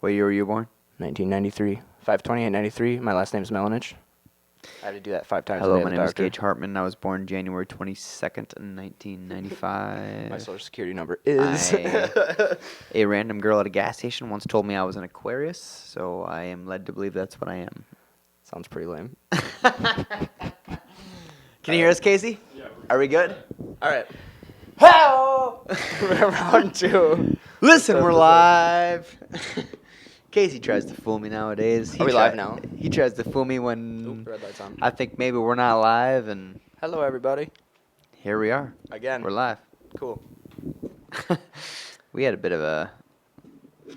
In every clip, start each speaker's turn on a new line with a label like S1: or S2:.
S1: What year were you born?
S2: 1993. 5/28/93. My last name's Melanich. I had to do that 5 times
S1: Hello,
S2: a day.
S1: my name is
S2: doctor.
S1: Gage Hartman. I was born January 22nd, 1995.
S2: My social security number is...
S1: A random girl at a gas station once told me I was an Aquarius, so I am led to believe that's what I am.
S2: Sounds pretty lame.
S1: Can you hear us, Casey?
S3: Yeah.
S1: Are we good?
S2: All right.
S1: Hello!
S2: Round 2.
S1: Listen, we're live. Casey tries to fool me nowadays.
S2: Are we live now?
S1: He tries to fool me when
S2: Oop, red light's on.
S1: I think maybe we're not live, and
S2: Hello, everybody.
S1: here we are.
S2: Again.
S1: We're live.
S2: Cool.
S1: We had a bit of a...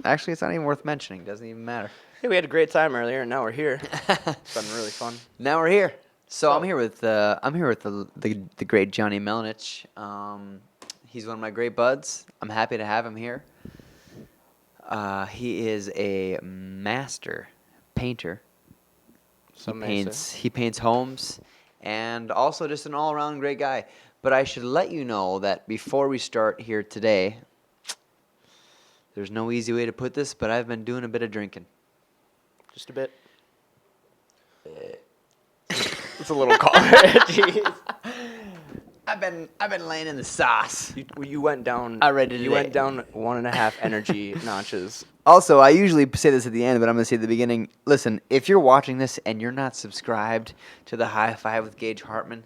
S1: Actually, it's not even worth mentioning. Doesn't even matter.
S2: Hey, we had a great time earlier, and now we're here. It's been really fun.
S1: Now we're here. So I'm here with the great Johnny Melanich. He's one of my great buds. I'm happy to have him here. He is a master painter. He paints homes, and also just an all-around great guy. But I should let you know that before we start here today, there's no easy way to put this, but I've been doing a bit of drinking.
S2: Just a bit. It's a little call. Jeez.
S1: I've been laying in the sauce.
S2: You went down.
S1: Already
S2: You
S1: today.
S2: went down 1.5 energy notches.
S1: Also, I usually say this at the end, but I'm going to say at the beginning. Listen, if you're watching this and you're not subscribed to the High Five with Gage Hartman,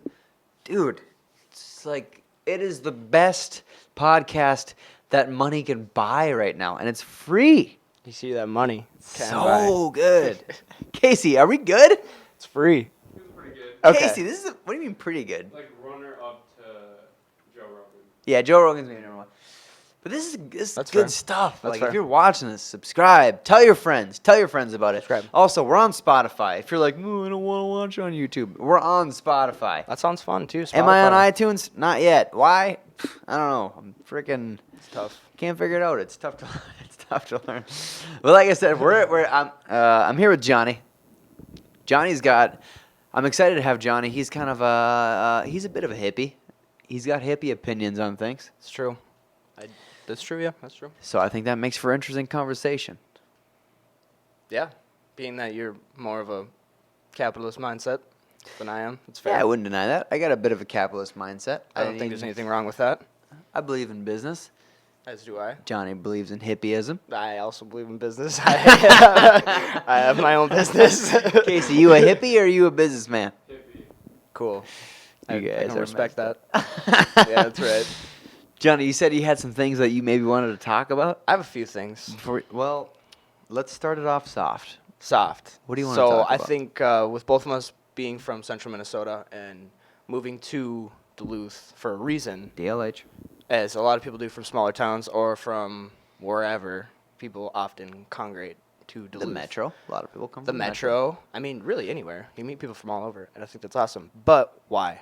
S1: dude, it's like it is the best podcast that money can buy right now, and it's free.
S2: You see that money?
S1: So good. Casey, are we good?
S2: It's free.
S3: It was pretty good.
S2: Okay.
S1: Casey, what do you mean pretty good?
S3: Like runner up to Joe Rogan.
S1: Yeah, Joe Rogan's maybe number one. But this is
S2: That's
S1: good
S2: fair.
S1: stuff.
S2: That's
S1: Like
S2: fair.
S1: if you're watching this, subscribe. Tell your friends. Tell your friends about it.
S2: Subscribe.
S1: Also, we're on Spotify. If you're like, I don't want to watch on YouTube, we're on Spotify.
S2: That sounds fun too.
S1: Am I on
S2: Spotify.
S1: iTunes? Not yet. Why? I don't know. I'm freaking
S2: It's tough.
S1: can't figure it out. It's tough to it's tough to learn. But like I said, I'm here with Johnny. I'm excited to have Johnny. He's kind of he's a bit of a hippie. He's got hippie opinions on things.
S2: It's true. That's true. Yeah, that's true.
S1: So I think that makes for interesting conversation.
S2: Yeah, being that you're more of a capitalist mindset than I am, it's fair.
S1: Yeah, I wouldn't deny that. I got a bit of a capitalist mindset.
S2: I don't think there's anything wrong with that.
S1: I believe in business.
S2: As do I.
S1: Johnny believes in hippieism.
S2: I also believe in business. I have my own business.
S1: Casey, you a hippie or are you a businessman?
S3: Hippie.
S2: Cool.
S1: You
S2: I
S1: guys
S2: can
S1: are
S2: respect that.
S1: messed
S2: Yeah, that's right.
S1: Johnny, you said you had some things that you maybe wanted to talk about.
S2: I have a few things.
S1: Well, let's start it off soft.
S2: Soft.
S1: What do you want to
S2: So
S1: talk
S2: I
S1: about?
S2: think with both of us being from central Minnesota and moving to Duluth for a reason,
S1: DLH.
S2: as a lot of people do from smaller towns or from wherever, people often congregate to Duluth.
S1: The metro. A lot of people come
S2: The
S1: from
S2: metro. I mean, really anywhere. You meet people from all over, and I think that's awesome. But why?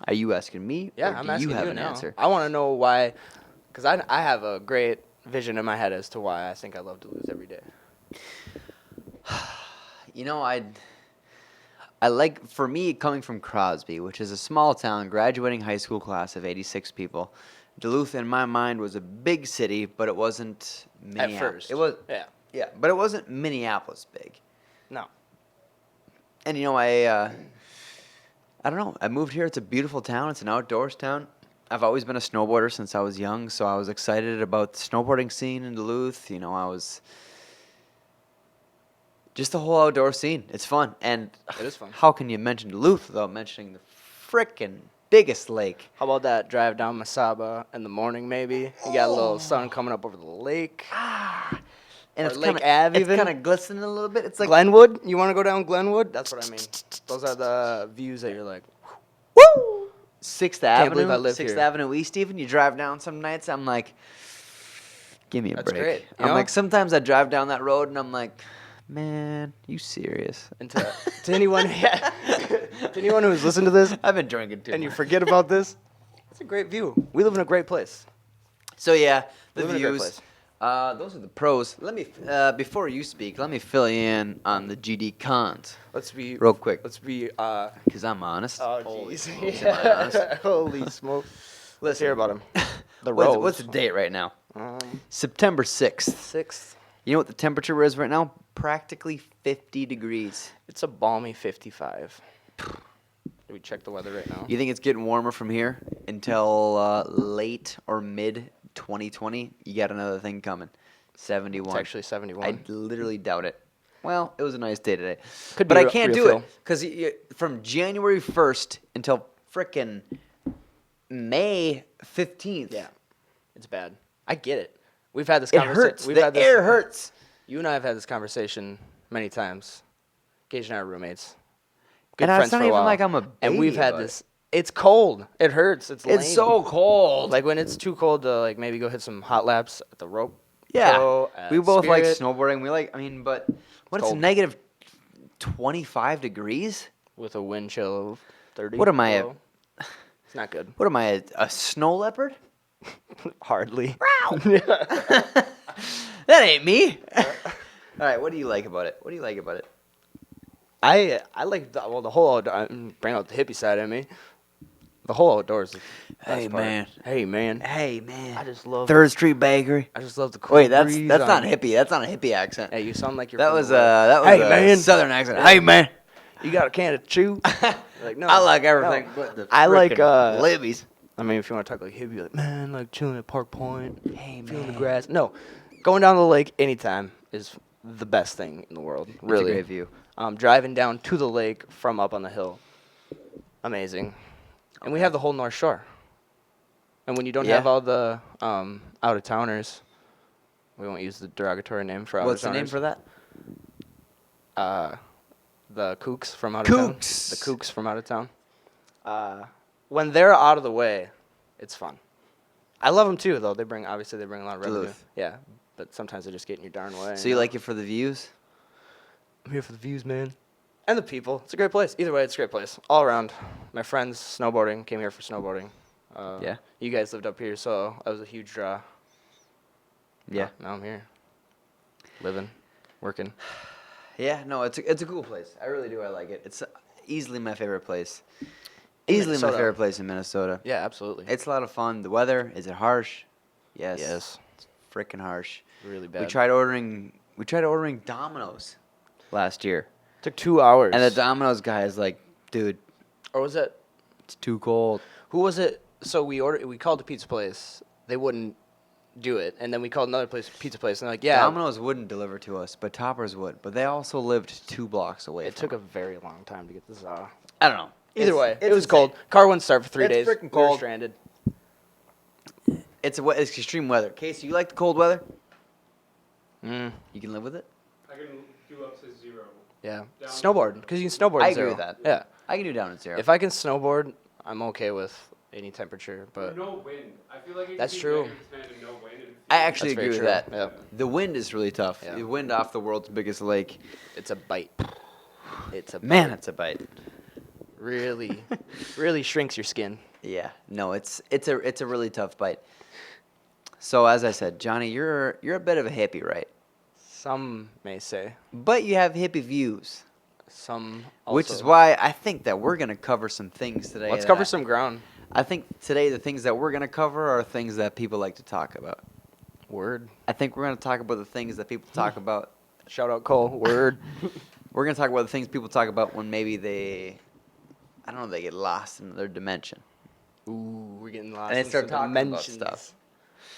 S1: Are you asking me?
S2: Yeah,
S1: or
S2: I'm
S1: do
S2: asking
S1: you have an
S2: now.
S1: answer?
S2: I want to know why, because I have a great vision in my head as to why I think I love Duluth every day.
S1: You know, I like, for me, coming from Crosby, which is a small town, graduating high school class of 86 people. Duluth, in my mind, was a big city, but it wasn't Minneapolis.
S2: At first.
S1: It was,
S2: Yeah.
S1: but it wasn't Minneapolis big.
S2: No.
S1: And, you know, I don't know. I moved here. It's a beautiful town. It's an outdoors town. I've always been a snowboarder since I was young, so I was excited about the snowboarding scene in Duluth. You know, I was just the whole outdoor scene. It's fun. And
S2: It is fun.
S1: how can you mention Duluth without mentioning the frickin' biggest lake?
S2: How about that drive down Masaba in the morning, maybe? You got a little sun coming up over the lake.
S1: And
S2: Or
S1: it's
S2: Lake
S1: kinda,
S2: Ave
S1: it's
S2: even?
S1: kind of glistening a little bit. It's like,
S2: Glenwood? You want to go down Glenwood? That's what I mean. Those are the views that you're like,
S1: woo! 6th
S2: Can't believe
S1: Avenue,
S2: I live
S1: 6th
S2: here.
S1: Avenue East even. You drive down some nights, I'm like, give me a
S2: That's
S1: break.
S2: great, you
S1: I'm
S2: know?
S1: like, sometimes I drive down that road and I'm like, man, you serious?
S2: and to anyone, to anyone who's listened to this
S1: I've been drinking too
S2: and you
S1: much.
S2: forget about this, it's a great view. We live in a great place.
S1: So yeah, the
S2: We live in a great
S1: views.
S2: place.
S1: Those are the pros. Let me, before you speak, let me fill you in on the GD cons
S2: Let's be
S1: real quick,
S2: Let's be.
S1: because I'm honest.
S2: Oh
S1: Holy
S2: jeez.
S1: smokes, am I honest?
S2: Holy smoke. Let's hear about him. The
S1: What's
S2: roads.
S1: the date right now?
S2: Um,
S1: September 6th.
S2: 6th.
S1: You know what the temperature is right now? Practically 50 degrees.
S2: It's a balmy 55. Do we check the weather right now?
S1: You think it's getting warmer from here until late or mid 2020? You got another thing coming. 71.
S2: It's actually 71.
S1: I literally doubt it. Well, it was a nice day today.
S2: Could
S1: but
S2: be
S1: I
S2: real-
S1: can't
S2: real
S1: do
S2: feel.
S1: it because from January 1st until frickin' May 15th.
S2: Yeah, it's bad. I get it. We've had this
S1: It
S2: conversation.
S1: hurts. The air hurts.
S2: You and I have had this conversation many times. Gage and I are roommates. Good
S1: And
S2: friends
S1: it's not
S2: for a
S1: even
S2: while.
S1: like I'm a
S2: And we've
S1: baby
S2: had
S1: about it.
S2: this. It's cold. It hurts. It's lame.
S1: It's so cold.
S2: Like when it's too cold to like maybe go hit some hot laps at the rope.
S1: Yeah,
S2: pro, at
S1: we both like
S2: Spirit,
S1: snowboarding. We like, but when it's
S2: cold.
S1: negative 25 degrees,
S2: with a wind chill of 30.
S1: What am I,
S2: below. It's not good.
S1: what am I, a snow leopard?
S2: Hardly.
S1: That ain't me. All right, what do you like about it? What do you like about it?
S2: I like the whole bring out the hippie side of me. The whole outdoors. Is the best
S1: Hey,
S2: part.
S1: man.
S2: Hey man.
S1: Hey, man.
S2: I just love.
S1: Third Street Bakery.
S2: I just love the cool
S1: Wait, that's
S2: breeze
S1: not
S2: on-
S1: hippie. That's not a hippie accent.
S2: Hey, you sound like you're.
S1: That
S2: from
S1: was
S2: the West.
S1: a
S2: Hey, man.
S1: southern accent. Hey, man.
S2: You got a can of chew? Like no.
S1: I like everything
S2: no.
S1: but the
S2: I like,
S1: frickin' Libby's.
S2: I mean, if you want to talk like hippie, like man, like chilling at Park Point,
S1: Hey,
S2: feeling the
S1: man.
S2: grass. No, going down the lake anytime is the best thing in the world. Really,
S1: It's a great view.
S2: Driving down to the lake from up on the hill, amazing. And we have the whole North Shore. And when you don't
S1: Yeah.
S2: have all the out of towners, we won't use the derogatory name for out
S1: What's
S2: of
S1: the
S2: towners.
S1: name for that?
S2: The kooks from out of town.
S1: Kooks.
S2: The kooks from out of town. When they're out of the way, it's fun. I love them too, though. They bring a lot of revenue.
S1: Duluth.
S2: Yeah, but sometimes they just get in your darn way.
S1: So you like it for the views?
S2: I'm here for the views, man. And the people. It's a great place. Either way, it's a great place. All around. My friends snowboarding came here for snowboarding.
S1: Yeah.
S2: You guys lived up here, so that was a huge draw.
S1: Yeah.
S2: Now I'm here. Living. Working.
S1: Yeah, no, it's a cool place. I really do. I like it. It's easily my favorite place.
S2: In
S1: Easily my
S2: Minnesota.
S1: favorite place in Minnesota.
S2: Yeah, absolutely.
S1: It's a lot of fun. The weather, is it harsh? Yes.
S2: Yes.
S1: It's freaking harsh.
S2: Really bad.
S1: We tried ordering Domino's last year.
S2: Took 2 hours.
S1: And the Domino's guy is like, dude,
S2: Or was it?
S1: it's too cold.
S2: Who was it? So we called the pizza place. They wouldn't do it, and then we called another pizza place, and they're like, yeah.
S1: Domino's wouldn't deliver to us, but Toppers would. But they also lived 2 blocks away.
S2: It took a very long time to get this.
S1: I don't know.
S2: Either way,
S1: it's
S2: it was
S1: insane.
S2: cold. Car wouldn't start for 3
S1: It's
S2: days.
S1: freaking
S2: We were
S1: cold.
S2: stranded.
S1: It's extreme weather. Casey, you like the cold weather?
S2: Mm,
S1: You can live with it?
S3: I can do up to 0.
S2: yeah.
S3: Down.
S2: Snowboard, because you can snowboard.
S1: I
S2: at
S1: agree
S2: 0.
S1: with that.
S2: Yeah.
S1: I can do down at 0.
S2: If I can snowboard, I'm okay with any temperature. But
S3: no wind. I feel like it
S2: That's
S3: could be
S2: true.
S3: -10 and no wind. And
S1: I actually
S2: That's
S1: agree
S2: very
S1: with
S2: true.
S1: that.
S2: Yep.
S1: The wind is really tough.
S2: Yeah.
S1: The wind off the world's biggest lake.
S2: it's a bite. It's a
S1: Man,
S2: bite.
S1: it's a bite.
S2: Really, really shrinks your skin.
S1: Yeah. No, it's a really tough bite. So as I said, Johnny, you're a bit of a hippie, right?
S2: Some may say.
S1: But you have hippie views,
S2: Some also.
S1: which is why I think that we're gonna cover some things today.
S2: Let's
S1: that
S2: cover some ground.
S1: I think today the things that we're gonna cover are things that people like to talk about.
S2: Word.
S1: I think we're gonna talk about the things that people talk about.
S2: Shout out Cole. Word.
S1: We're gonna talk about the things people talk about when maybe they get lost in their dimension.
S2: Ooh, we're getting lost.
S1: And they
S2: in
S1: start
S2: some
S1: talking about
S2: dimensions.
S1: stuff.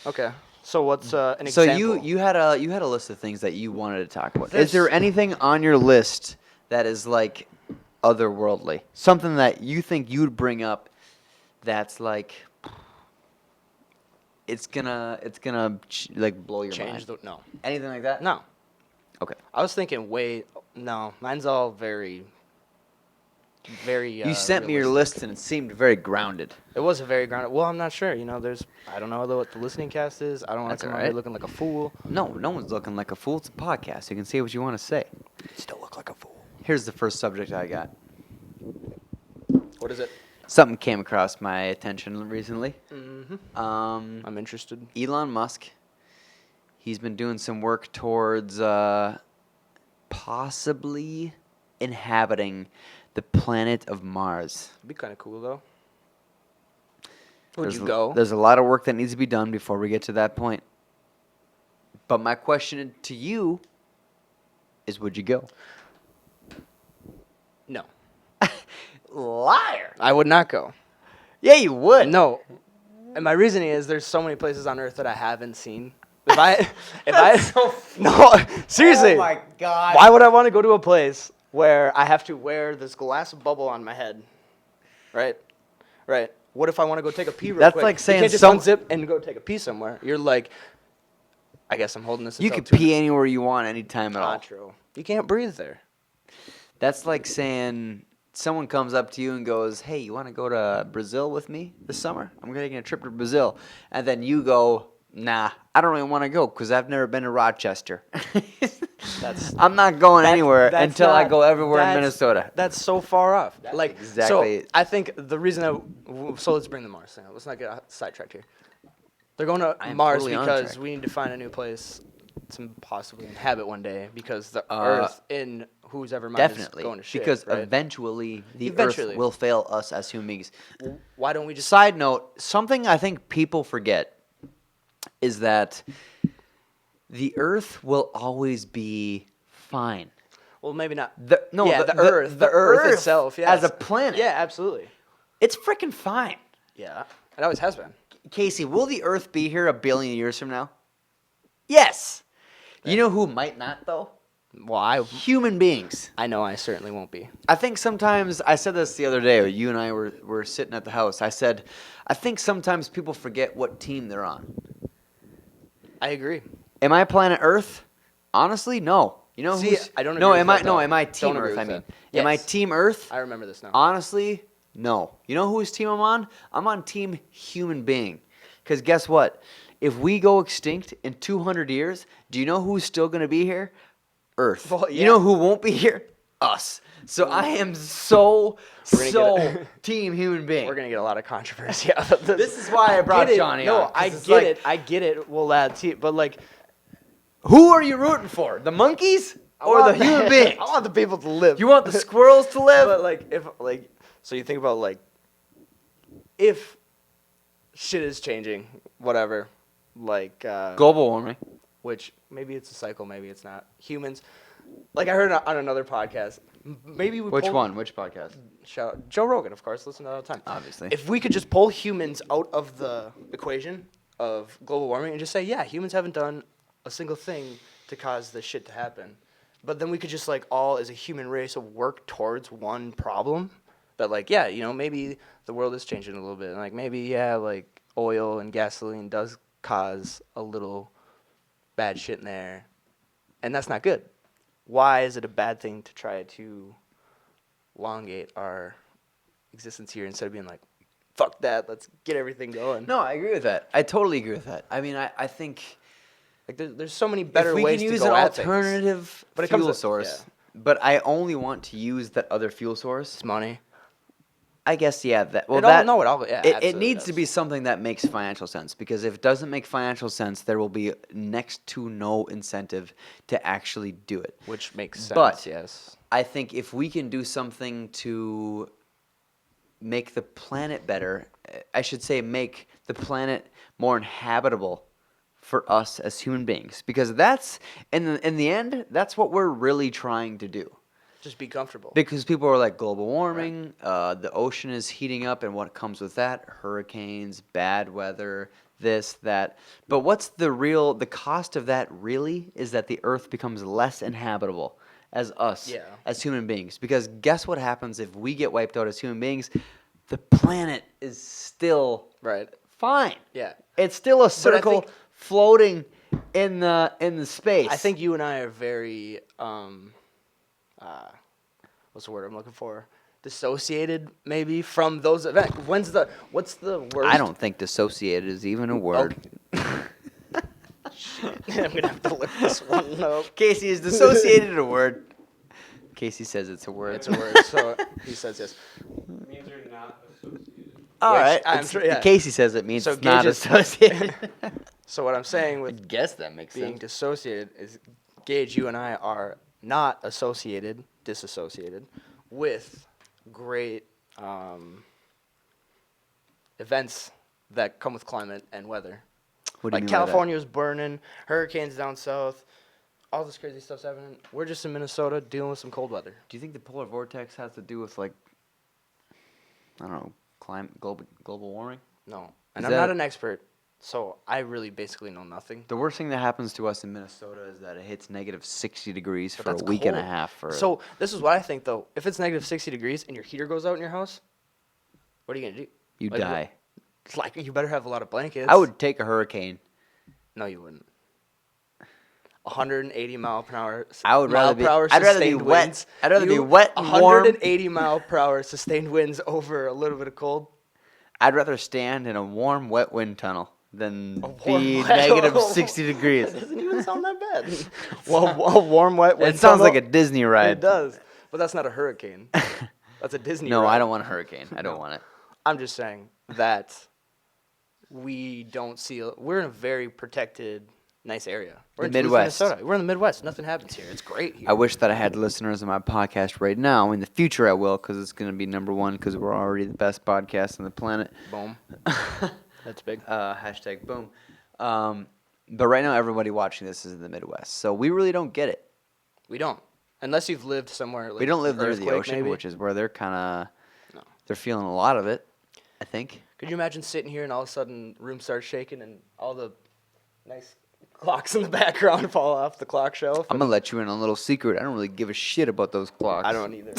S2: Okay. So what's an
S1: So
S2: example?
S1: you had a list of things that you wanted to talk about.
S2: This-
S1: Is there anything on your list that is like otherworldly? Something that you think you'd bring up that's like it's gonna like blow your
S2: change
S1: mind.
S2: no.
S1: Anything like that?
S2: No.
S1: Okay.
S2: I was thinking no. Mine's all very
S1: You sent me your
S2: realistic.
S1: list and it seemed very grounded.
S2: It was a very grounded. Well, I'm not sure. I don't know what the listening cast is. I don't want
S1: That's
S2: to come
S1: all
S2: out here
S1: right.
S2: looking like a fool.
S1: No one's looking like a fool. It's a podcast. You can say what you want to say.
S2: Still look like a fool.
S1: Here's the first subject I got.
S2: What is it?
S1: Something came across my attention recently.
S2: Mm-hmm.
S1: Um,
S2: I'm interested.
S1: Elon Musk, he's been doing some work towards possibly inhabiting the planet of Mars.
S2: It'd be kind of cool though. Would
S1: There's
S2: you go?
S1: There's a lot of work that needs to be done before we get to that point. But my question to you is, would you go?
S2: No,
S1: Liar.
S2: I would not go.
S1: Yeah, you would.
S2: No, and my reasoning is there's so many places on Earth that I haven't seen. If no, seriously.
S1: Oh my God.
S2: Why would I want to go to a place where I have to wear this glass bubble on my head? Right? Right. What if I want to go take a pee real
S1: That's
S2: quick?
S1: like saying
S2: you can't just
S1: some-
S2: unzip and go take a pee somewhere. You're like, I guess I'm holding this.
S1: You
S2: until
S1: could
S2: 2
S1: pee anywhere you want, anytime at all.
S2: Not true. You can't breathe there.
S1: That's like saying someone comes up to you and goes, "Hey, you want to go to Brazil with me this summer? I'm taking a trip to Brazil." And then you go, "Nah, I don't really want to go because I've never been to Rochester. I'm not going anywhere
S2: That's
S1: until I
S2: not-
S1: go everywhere in
S2: that's-
S1: Minnesota."
S2: That's so far off. Like
S1: exactly
S2: So I think the reason so let's bring the Mars thing up. Let's not get sidetracked here. They're going to
S1: I am
S2: Mars
S1: totally on
S2: because
S1: track.
S2: we need to find a new place to possibly inhabit one day because the
S1: Uh,
S2: Earth in whose ever mind
S1: Definitely,
S2: is going to shit.
S1: because
S2: right?
S1: eventually the
S2: Eventually.
S1: Earth will fail us as human beings.
S2: Why don't we just
S1: Side note, something I think people forget is that the Earth will always be fine.
S2: well maybe not
S1: The
S2: Earth itself, yes.
S1: as a planet.
S2: Yeah, absolutely.
S1: It's freaking fine.
S2: Yeah. It always has been.
S1: Casey, will the Earth be here 1 billion years from now? Yes. You know who might not though?
S2: Well,
S1: Human beings.
S2: I know I certainly won't be.
S1: I think sometimes, I said this the other day, you and I were sitting at the house. I said, I think sometimes people forget what team they're on.
S2: I agree.
S1: Am I planet Earth? Honestly, no. You know
S2: See,
S1: who's,
S2: I don't
S1: no,
S2: agree
S1: am
S2: with
S1: I
S2: that,
S1: no,
S2: though.
S1: am I
S2: Don't
S1: team
S2: agree
S1: Earth? I
S2: with
S1: mean,
S2: that.
S1: am I
S2: Yes.
S1: team Earth?
S2: I remember this now.
S1: Honestly, no. You know whose team I'm on? I'm on team human being. Because guess what? If we go extinct in 200 years, do you know who's still going to be here? Earth.
S2: Well,
S1: You
S2: yeah.
S1: know who won't be here? Us. So I am so
S2: We're gonna get
S1: team human being.
S2: We're gonna get a lot of controversy out of this.
S1: This is why I brought
S2: get it.
S1: Johnny
S2: No,
S1: on, 'cause
S2: I
S1: it's
S2: get
S1: like-
S2: it. I get it. We'll add to but like,
S1: Who are you rooting for? The monkeys or the human beings?
S2: I want the people to live.
S1: You want the squirrels to live?
S2: But like, if like, so you think about like, if shit is changing, whatever, like,
S1: Global warming.
S2: which maybe it's a cycle, maybe it's not. Humans, like I heard on another podcast, maybe we
S1: Which
S2: pulled-
S1: one? Which podcast?
S2: Shout out Joe Rogan, of course. Listen to that all the time.
S1: Obviously.
S2: If we could just pull humans out of the equation of global warming and just say, yeah, humans haven't done a single thing to cause this shit to happen, but then we could just like all as a human race work towards one problem. That like, yeah, you know, maybe the world is changing a little bit. And like maybe, yeah, like oil and gasoline does cause a little bad shit in there. And that's not good. Why is it a bad thing to try to elongate our existence here instead of being like, fuck that, let's get everything going?
S1: No, I agree with that. I totally agree with that. I mean, I think
S2: Like there's so many better
S1: if we
S2: ways
S1: can
S2: to
S1: use
S2: go
S1: an
S2: at things.
S1: alternative
S2: But it comes
S1: fuel
S2: to-
S1: source,
S2: yeah.
S1: but I only want to use that other fuel source.
S2: It's money.
S1: I guess, yeah. That well,
S2: It all-
S1: that
S2: no, it all- yeah,
S1: it
S2: absolutely
S1: needs to
S2: does.
S1: be something that makes financial sense, because if it doesn't make financial sense, there will be next to no incentive to actually do it.
S2: Which makes sense,
S1: But
S2: yes.
S1: I think if we can do something to make the planet better, I should say make the planet more inhabitable for us as human beings, because that's in the end, that's what we're really trying to do.
S2: Just be comfortable.
S1: Because people are like global warming, the ocean is heating up, and what comes with that? Hurricanes, bad weather, this, that. But what's the cost of that really is that the earth becomes less inhabitable as us,
S2: Yeah.
S1: as human beings. Because guess what happens if we get wiped out as human beings? The planet is still
S2: Right.
S1: fine.
S2: Yeah.
S1: It's still a circle
S2: think-
S1: floating in the space.
S2: I think you and I are very what's the word I'm looking for? Dissociated maybe from those events. What's the worst?
S1: I don't think dissociated is even a word.
S2: I'm gonna have to look this one up.
S1: Casey, is dissociated a word? Casey says it's a word.
S2: It's a word, so he says yes.
S3: It means you're not associated.
S1: All
S2: Which
S1: right.
S2: I'm
S1: it's-
S2: sure- yeah.
S1: Casey says it means
S2: So
S1: it's not
S2: Gage is-
S1: associated.
S2: So what I'm saying
S1: I
S2: with
S1: guess that makes
S2: being
S1: sense.
S2: dissociated is, Gage, you and I are not disassociated with great events that come with climate and weather.
S1: What do you
S2: Like
S1: mean by that?
S2: California was burning, hurricanes down south, all this crazy stuff's happening. We're just in Minnesota dealing with some cold weather.
S1: Do you think the polar vortex has to do with like, I don't know, global warming?
S2: No,
S1: Is
S2: and I'm
S1: that-
S2: not an expert, so I really basically know nothing.
S1: The worst thing that happens to us in Minnesota is that it hits negative 60 degrees
S2: But
S1: for a
S2: that's
S1: week and a
S2: cold.
S1: half.
S2: So this is what I think though. If it's negative 60 degrees and your heater goes out in your house, what are you gonna do?
S1: you
S2: Like,
S1: die.
S2: It's like you better have a lot of blankets.
S1: I would take a hurricane.
S2: No, you wouldn't. 180 mile per hour.
S1: I would rather be.
S2: Per hour
S1: I'd rather be
S2: sustained
S1: wet.
S2: winds.
S1: I'd rather be
S2: You-
S1: wet and warm.
S2: 180 mile per hour sustained winds over a little bit of cold.
S1: I'd rather stand in a warm, wet wind tunnel than
S2: A warm,
S1: be
S2: wet-
S1: negative 60 degrees.
S2: That doesn't even sound that bad. Well, a warm, wet wind
S1: It sounds
S2: tunnel,
S1: like a Disney ride.
S2: It does, but that's not a hurricane. That's a Disney.
S1: No,
S2: ride.
S1: I don't want a hurricane. I don't want it.
S2: I'm just saying that we don't see. We're in a very protected, nice area. We're
S1: The
S2: in Duluth,
S1: Midwest.
S2: Minnesota. We're in the Midwest. Nothing happens here. It's great here.
S1: I wish that I had listeners on my podcast right now. In the future, I will, because it's going to be number one, because we're already the best podcast on the planet.
S2: Boom. That's big.
S1: Hashtag boom. But right now, everybody watching this is in the Midwest, so we really don't get it.
S2: We don't, unless you've lived somewhere. Like
S1: We don't live near the
S2: earthquake,
S1: ocean,
S2: maybe.
S1: which is where they're kind of
S2: No.
S1: they're feeling a lot of it. I think.
S2: Could you imagine sitting here and all of a sudden room starts shaking and all the nice clocks in the background fall off the clock shelf?
S1: I'm gonna let you in on a little secret. I don't really give a shit about those clocks.
S2: I don't either.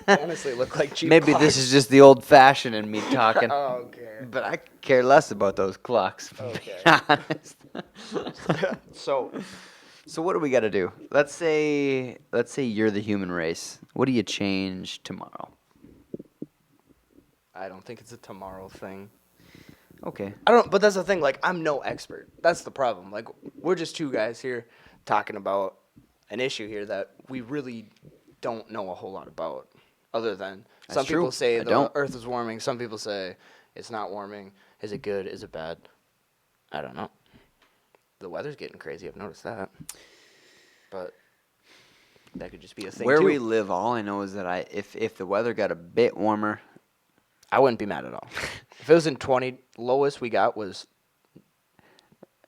S2: Honestly, look like cheap.
S1: Maybe
S2: clocks.
S1: this is just the old fashioned in me talking.
S2: Okay.
S1: But I care less about those clocks, to
S2: Okay.
S1: be honest.
S2: So,
S1: So what do we got to do? Let's say you're the human race. What do you change tomorrow?
S2: I don't think it's a tomorrow thing.
S1: Okay.
S2: I don't, but that's the thing. Like, I'm no expert. That's the problem. Like, we're just two guys here talking about an issue here that we really don't know a whole lot about. Other than
S1: That's
S2: some
S1: true.
S2: people say
S1: I
S2: the
S1: don't.
S2: Earth is warming. Some people say it's not warming. Is it good? Is it bad? I don't know. The weather's getting crazy. I've noticed that. But that could just be a thing
S1: Where
S2: too.
S1: we live, all I know is that if the weather got a bit warmer,
S2: I wouldn't be mad at all. If it was in 20, lowest we got was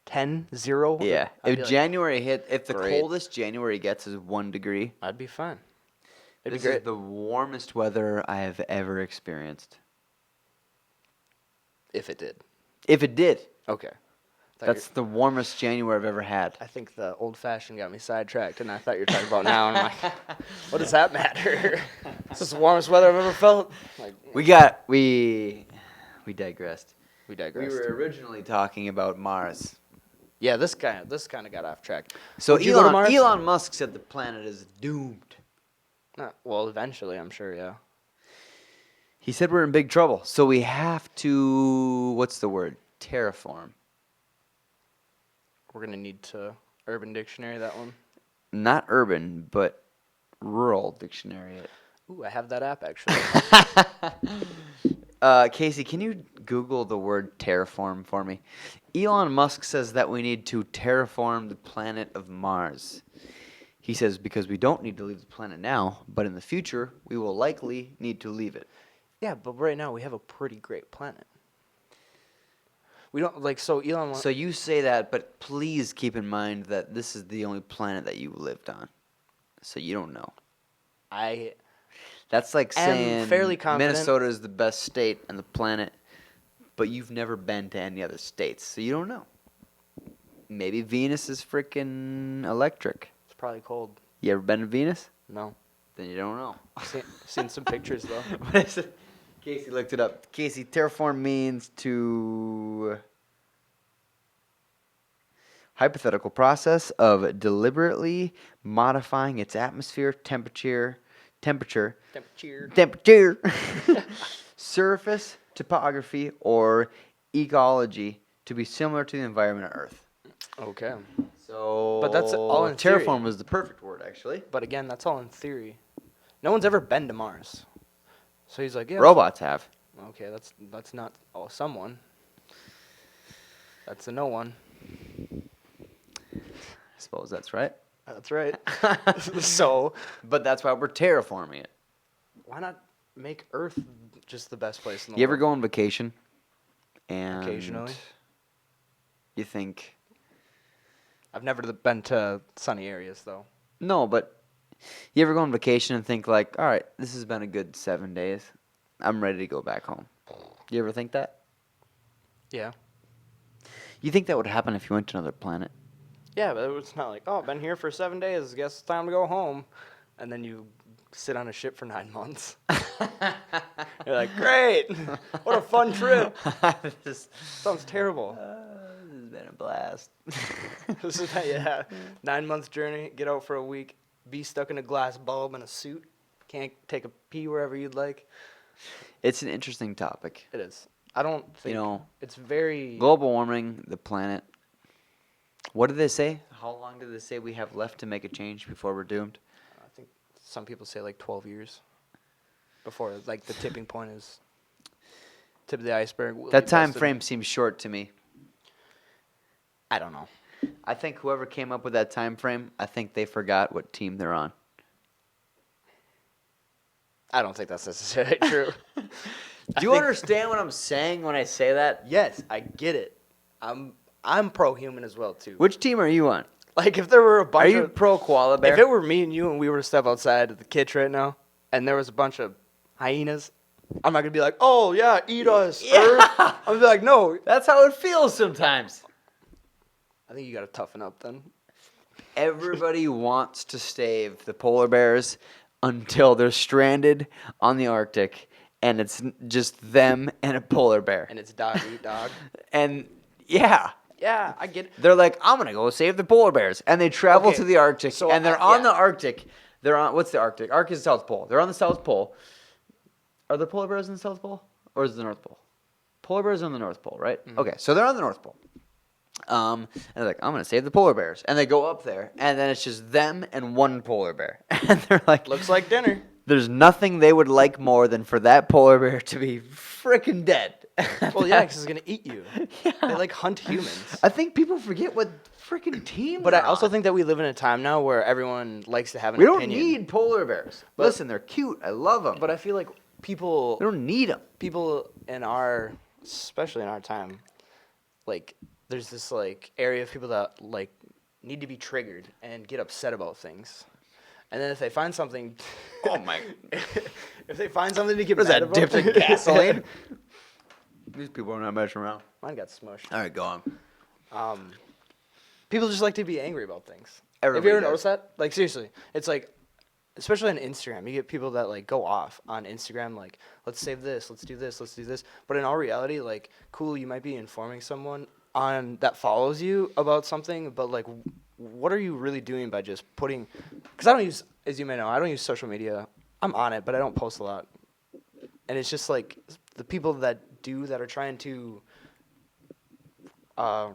S2: 10-0.
S1: yeah.
S2: I'd
S1: If
S2: be like,
S1: January hit, if the
S2: great.
S1: coldest January gets is 1 degree,
S2: I'd be fine. It'd
S1: this
S2: be great.
S1: is the warmest weather I have ever experienced.
S2: If it did.
S1: If it did,
S2: Okay.
S1: that's the warmest January I've ever had.
S2: I think the old fashioned got me sidetracked, and I thought you were talking about now. And I'm like, what does that matter? This is the warmest weather I've ever felt. Like,
S1: We digressed.
S2: we
S1: We
S2: digress.
S1: were originally talking about Mars.
S2: Yeah, this kind of got off track.
S1: So
S2: Would you go to Mars?
S1: Elon Musk said the planet is doomed.
S2: Well, eventually, I'm sure. Yeah.
S1: He said we're in big trouble. So we have to, what's the word? Terraform.
S2: We're gonna need to Urban Dictionary that one.
S1: Not urban, but rural dictionary it.
S2: Ooh, I have that app actually.
S1: Casey, can you Google the word terraform for me? Elon Musk says that we need to terraform the planet of Mars. He says because we don't need to leave the planet now, but in the future, we will likely need to leave it.
S2: Yeah, but right now we have a pretty great planet. We don't like so Elon.
S1: So you say that, but please keep in mind that this is the only planet that you lived on. So you don't know.
S2: I
S1: That's like
S2: am
S1: saying
S2: fairly confident.
S1: Minnesota is the best state on the planet, but you've never been to any other states, so you don't know. Maybe Venus is freaking electric.
S2: It's probably cold.
S1: You ever been to Venus?
S2: No,
S1: Then you don't know.
S2: seen some pictures though.
S1: What is it? Casey looked it up. Casey, terraform means to hypothetical process of deliberately modifying its atmosphere, temperature, surface, topography, or ecology to be similar to the environment of Earth.
S2: Okay,
S1: So,
S2: But that's all in theory.
S1: terraform was the perfect word, actually.
S2: but again, that's all in theory. No one's ever been to Mars, so he's like, yeah.
S1: Robots have.
S2: Okay, that's not someone. That's a no one.
S1: I suppose that's right.
S2: That's right. So
S1: But that's why we're terraforming it.
S2: why not make Earth just the best place in the
S1: You ever
S2: world?
S1: go on vacation? And
S2: Occasionally.
S1: You think?
S2: I've never been to sunny areas though.
S1: No, but you ever go on vacation and think like, all right, this has been a good 7 days. I'm ready to go back home. You ever think that?
S2: Yeah.
S1: You think that would happen if you went to another planet?
S2: Yeah, but it's not like, oh, I've been here for 7 days. Guess it's time to go home. And then you sit on a ship for 9 months. You're like, great. What a fun trip. Sounds terrible.
S1: This has been a blast.
S2: This is, yeah, 9 month journey. Get out for a week. Be stuck in a glass bulb in a suit. Can't take a pee wherever you'd like.
S1: It's an interesting topic.
S2: It is. I don't think, it's very...
S1: Global warming, the planet. What did they say? How long did they say we have left to make a change before we're doomed?
S2: I think some people say like 12 years before like the tipping point is tip of the iceberg.
S1: That time frame seems short to me.
S2: I don't know.
S1: I think whoever came up with that time frame, I think they forgot what team they're on.
S2: I don't think that's necessarily true.
S1: Do you understand what I'm saying when I say that?
S2: Yes, I get it. I'm pro-human as well too.
S1: Which team are you on?
S2: Like if there were a bunch
S1: Are you
S2: of
S1: pro koala bear?
S2: if it were me and you and we were to step outside of the kitchen right now and there was a bunch of hyenas, I'm not gonna be like, oh yeah, eat us. Earth. I'm gonna be like, no.
S1: That's how it feels sometimes.
S2: I think you gotta toughen up then.
S1: Everybody wants to save the polar bears until they're stranded on the Arctic and it's just them and a polar bear.
S2: And it's dog eat dog.
S1: And yeah.
S2: Yeah, I get it.
S1: They're like, I'm going to go save the polar bears. And they travel
S2: Okay,
S1: to the Arctic.
S2: so
S1: and they're
S2: I-
S1: on the Arctic. They're on, what's the Arctic? Arctic is the South Pole. They're on the South Pole. Are there polar bears in the South Pole? Or is it the North Pole? Polar bears are on the North Pole, right?
S2: Mm-hmm.
S1: Okay, so they're on the North Pole. And they're like, I'm going to save the polar bears. And they go up there. And then it's just them and one polar bear. And they're like,
S2: Looks like dinner.
S1: there's nothing they would like more than for that polar bear to be freaking dead.
S2: Well, yeah, because it's gonna eat you.
S1: Yeah.
S2: They like hunt humans.
S1: I think people forget what freaking team.
S2: But I
S1: they're
S2: also
S1: on.
S2: think that we live in a time now where everyone likes to have an
S1: we don't
S2: opinion.
S1: need polar bears.
S2: But-
S1: Listen, they're cute. I love them.
S2: But I feel like people
S1: we don't need them.
S2: in our, especially in our time, like there's this like area of people that like need to be triggered and get upset about things. And then if they find something,
S1: Oh my!
S2: if they find something to get
S1: What is
S2: mad
S1: that?
S2: about,
S1: Dipped in gasoline? These people are not messing around.
S2: Mine got smushed.
S1: All right, go on.
S2: People just like to be angry about things.
S1: Everybody
S2: Have you ever
S1: does.
S2: noticed that? Like seriously, it's like, especially on Instagram, you get people that like go off on Instagram, like let's save this, let's do this, let's do this. But in all reality, like, cool, you might be informing someone on that follows you about something, but like, what are you really doing by just putting? Because I don't use, as you may know, I don't use social media. I'm on it, but I don't post a lot. And it's just like the people that do that are trying to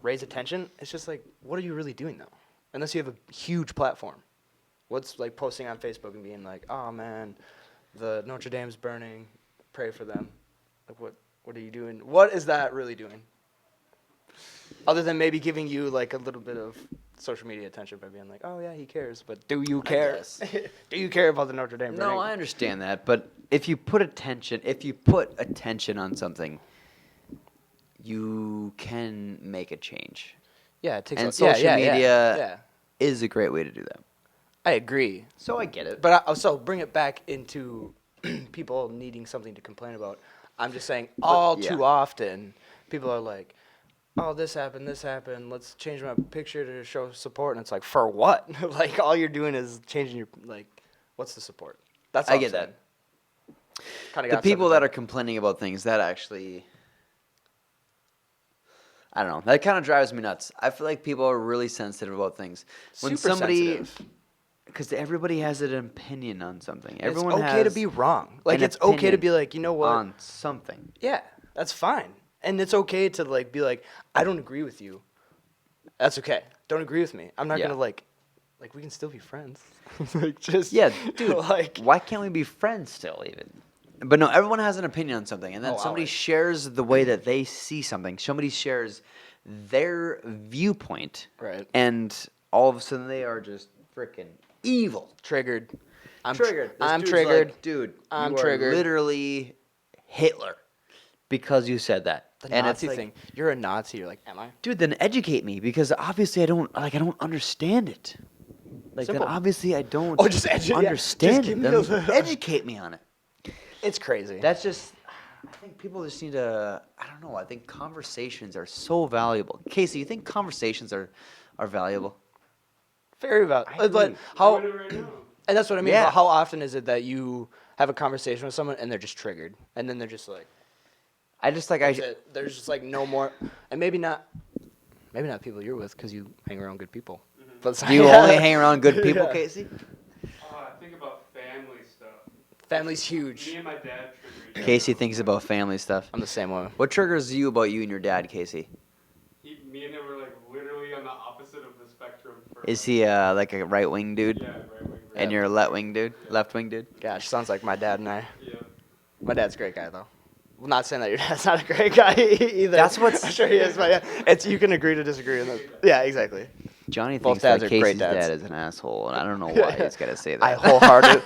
S2: raise attention. It's just like, what are you really doing though? Unless you have a huge platform. What's like posting on Facebook and being like, oh man, the Notre Dame's burning, pray for them. Like what are you doing? What is that really doing? Other than maybe giving you like a little bit of social media attention by being like, oh yeah, he cares, but do you care?
S1: guess.
S2: Do you care about the Notre Dame burning?
S1: No, I understand that, but if you put attention on something, you can make a change.
S2: Yeah, it takes
S1: And
S2: a-
S1: social
S2: yeah,
S1: media
S2: Yeah.
S1: is a great way to do that.
S2: I agree.
S1: So I get it.
S2: But so bring it back into people needing something to complain about. I'm just saying all
S1: yeah.
S2: too often people are like, oh, this happened, let's change my picture to show support. And it's like, for what? Like, all you're doing is changing your, like, what's the support? That's all
S1: I
S2: I'm
S1: get
S2: saying.
S1: that.
S2: Kinda
S1: The
S2: got
S1: people
S2: upset
S1: that are complaining about things, that actually, I don't know, that kind of drives me nuts. I feel like people are really sensitive about things. When
S2: Super
S1: somebody,
S2: sensitive.
S1: because everybody has an opinion on something.
S2: It's
S1: Everyone
S2: okay to
S1: has
S2: be wrong. Like,
S1: an
S2: it's okay to
S1: opinion
S2: be like, you know what?
S1: on something.
S2: Yeah, that's fine. And it's okay to like be like, I don't agree with you. That's okay. Don't agree with me. I'm not
S1: Yeah.
S2: gonna like we can still be friends. Like just
S1: Yeah, dude.
S2: like
S1: Why can't we be friends still, even? But no, everyone has an opinion on something, and then
S2: Oh,
S1: somebody
S2: always.
S1: shares the way that they see something. Somebody shares their viewpoint,
S2: Right.
S1: and all of a sudden they are just freaking evil.
S2: triggered. I'm
S1: Triggered. This
S2: I'm
S1: dude's
S2: triggered.
S1: like, dude,
S2: I'm
S1: you are
S2: triggered.
S1: literally Hitler. because you said that.
S2: The
S1: And
S2: Nazi
S1: it's like,
S2: thing. You're a Nazi. You're like, am I?
S1: dude, then educate me because obviously I don't understand it. Like
S2: Simple.
S1: then obviously I don't
S2: Oh, just just
S1: understand
S2: give
S1: it.
S2: me
S1: Then
S2: a-
S1: educate me on it.
S2: It's crazy.
S1: That's just. I think people just need to. I don't know. I think conversations are so valuable. Casey, you think conversations are valuable?
S2: Very about.
S1: I
S2: But
S1: agree.
S2: how?
S3: Doing it right now.
S2: And that's what I mean.
S1: Yeah.
S2: But how often is it that you have a conversation with someone and they're just triggered, and then they're just like,
S1: I just like
S2: that's it. There's just like no more, and maybe not people you're with because you hang around good people. But
S1: Do you only hang around good people,
S2: Yeah.
S1: Casey?
S3: Oh, I think about family stuff.
S2: Family's huge.
S3: Me and my dad trigger each other.
S1: Casey thinks about family stuff.
S2: I'm the same way.
S1: What triggers you about you and your dad, Casey?
S3: Me and him are like literally on the opposite of the spectrum. For
S1: Is he like a right wing dude?
S3: Yeah, right wing.
S1: And you're a left wing dude? Left wing dude?
S2: Gosh, sounds like my dad and I.
S3: Yeah.
S2: My dad's a great guy though. Well, not saying that your dad's not a great guy either.
S1: That's what's-
S2: I'm sure he is, but yeah, it's you can agree to disagree. On that. Yeah, exactly.
S1: Johnny
S2: Both
S1: thinks
S2: dads
S1: that
S2: are great
S1: Casey's
S2: dads.
S1: dad is an asshole, and I don't know why he's got to say that.
S2: I wholeheartedly.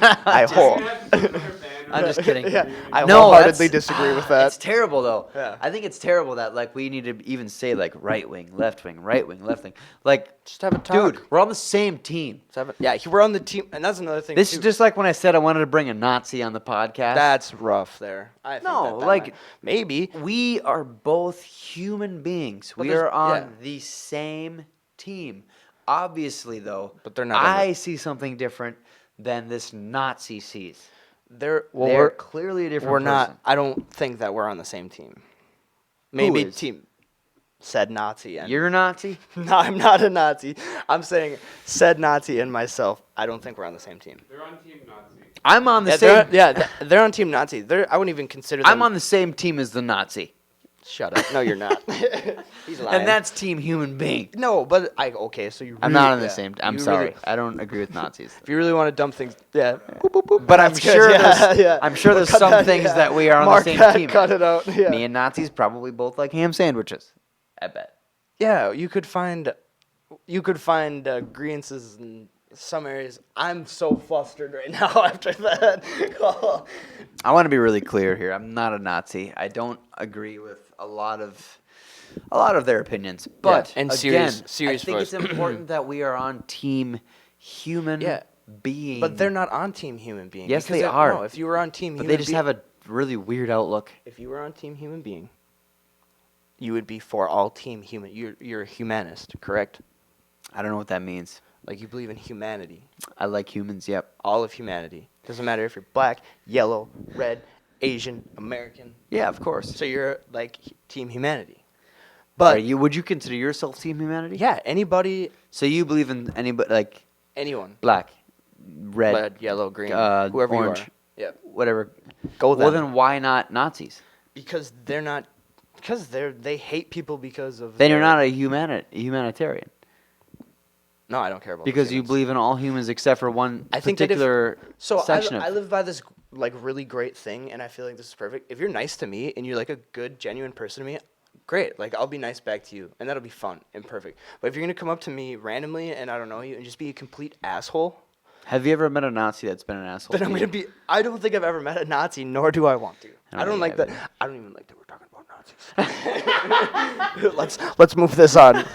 S1: I'm just kidding.
S2: Yeah, I
S1: No,
S2: wholeheartedly
S1: that's-
S2: disagree with that.
S1: It's terrible though.
S2: Yeah.
S1: I think it's terrible that like we need to even say like right wing, left wing, right wing, left wing. Like,
S2: Just have a talk.
S1: dude, we're on the same team.
S2: Yeah, we're on the team, and that's another thing.
S1: This
S2: too.
S1: is just like when I said I wanted to bring a Nazi on the podcast.
S2: That's rough there. I think
S1: No,
S2: that
S1: like-
S2: might- maybe.
S1: We are both human beings.
S2: But
S1: We
S2: there's-
S1: are on
S2: yeah.
S1: the same team. Obviously, though,
S2: But they're not on
S1: I see something different than this Nazi sees.
S2: They're
S1: They're clearly a different
S2: We're
S1: person.
S2: not. I don't think that we're on the same team. Maybe
S1: is?
S2: team said Nazi. And
S1: You're a Nazi?
S2: no, I'm not a Nazi. I'm saying said Nazi and myself. I don't think we're on the same team.
S3: They're on Team Nazi.
S1: I'm on the
S2: Yeah,
S1: same.
S2: they're on team Nazi. I wouldn't even consider them.
S1: I'm on the same team as the Nazi,
S2: Shut up. No, you're not. He's lying.
S1: and that's team human being.
S2: no, but okay. So you.
S1: I'm
S2: really-
S1: not on the
S2: yeah,
S1: same. I'm
S2: you
S1: sorry.
S2: really-
S1: I don't agree with Nazis.
S2: if you really want to dump things, yeah. Boop, boop, boop.
S1: But I'm
S2: That's good,
S1: sure
S2: yeah,
S1: there's.
S2: yeah.
S1: I'm sure
S2: We'll
S1: there's
S2: cut
S1: some
S2: that,
S1: things
S2: yeah.
S1: that we are on
S2: Mark
S1: the same
S2: that,
S1: team.
S2: Cut it out. Yeah.
S1: Me and Nazis probably both like ham sandwiches. I bet.
S2: Yeah, you could find grievances in some areas. I'm so flustered right now after that call.
S1: I want to be really clear here. I'm not a Nazi. I don't agree with a lot of their opinions. But
S2: and
S1: again,
S2: serious
S1: I think it's
S2: voice.
S1: important that we are on team human
S2: Yeah,
S1: being.
S2: But they're not on Team Human Being.
S1: Yes,
S2: because
S1: they are.
S2: No, if you were on Team
S1: But
S2: Human
S1: they just
S2: Being,
S1: have a really weird outlook.
S2: if you were on Team Human Being, you would be for all Team Human. You're a humanist, correct?
S1: I don't know what that means.
S2: Like you believe in humanity,
S1: I like humans. Yep.
S2: all of humanity. Doesn't matter if you're black, yellow, red, Asian, American.
S1: Yeah, of course.
S2: So you're like Team Humanity.
S1: Are
S2: But
S1: you? Would you consider yourself team humanity?
S2: yeah, anybody,
S1: So you believe in anybody like
S2: anyone,
S1: black, red,
S2: red, yellow, green, whoever
S1: orange,
S2: you are. Yeah,
S1: whatever.
S2: go
S1: Well,
S2: them.
S1: then why not Nazis?
S2: Because they're not. Because they hate people because of.
S1: Then you're
S2: their-
S1: not a humanitarian.
S2: No, I don't care about.
S1: Because you
S2: humans.
S1: believe in all humans except for one
S2: I think that if-
S1: particular
S2: So
S1: section
S2: I
S1: of.
S2: live by this like really great thing, and I feel like this is perfect. If you're nice to me and you're like a good, genuine person to me, great. Like I'll be nice back to you, and that'll be fun and perfect. But if you're gonna come up to me randomly and I don't know you and just be a complete asshole,
S1: Have you ever met a Nazi that's been an asshole?
S2: then
S1: to
S2: I'm
S1: you?
S2: gonna be. I don't think I've ever met a Nazi, nor do I want to. I don't
S1: think
S2: like
S1: I
S2: that.
S1: have
S2: I don't even like that we're talking about Nazis. let's move this on.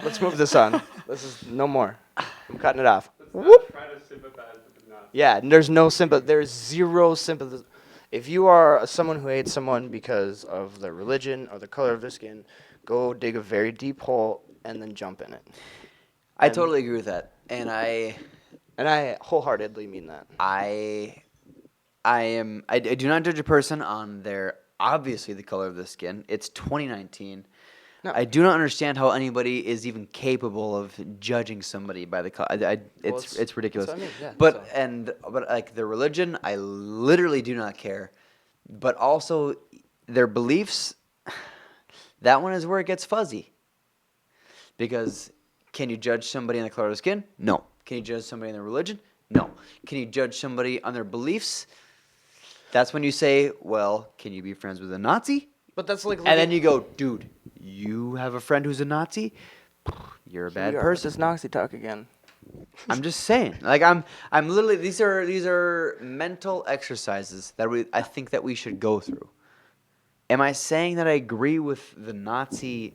S2: Let's move this on. This is no more. I'm cutting it off.
S3: Let's not
S2: Whoop.
S3: try to sympathize with the Nazis.
S2: Yeah, and there's no sympathy. There's zero sympathy. If you are someone who hates someone because of their religion or the color of their skin, go dig a very deep hole and then jump in it.
S1: I
S2: and-
S1: totally agree with that, and I
S2: wholeheartedly mean that.
S1: I do not judge a person on their obviously the color of the skin. It's 2019.
S2: No.
S1: I do not understand how anybody is even capable of judging somebody by the color. It's ridiculous.
S2: that's what I mean, yeah,
S1: but
S2: so.
S1: but like their religion, I literally do not care. But also their beliefs, that one is where it gets fuzzy. Because can you judge somebody on the color of the skin? No. Can you judge somebody on their religion? No. Can you judge somebody on their beliefs? That's when you say, well, can you be friends with a Nazi?
S2: But that's like.
S1: And then you go, dude, you have a friend who's a Nazi? You're a bad person.
S2: This Nazi talk again.
S1: I'm just saying. Like I'm literally these are mental exercises that I think that we should go through. Am I saying that I agree with the Nazi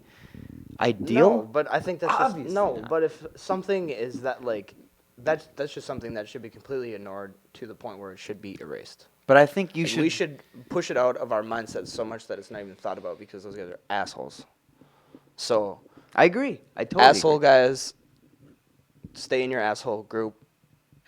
S1: ideal?
S2: No, but I think that's
S1: Obviously
S2: just no.
S1: not.
S2: But if something is that like that's just something that should be completely ignored to the point where it should be erased.
S1: But I think you
S2: Like,
S1: should.
S2: we should push it out of our mindset so much that it's not even thought about because those guys are assholes. So
S1: I agree. I totally
S2: asshole
S1: agree.
S2: guys, stay in your asshole group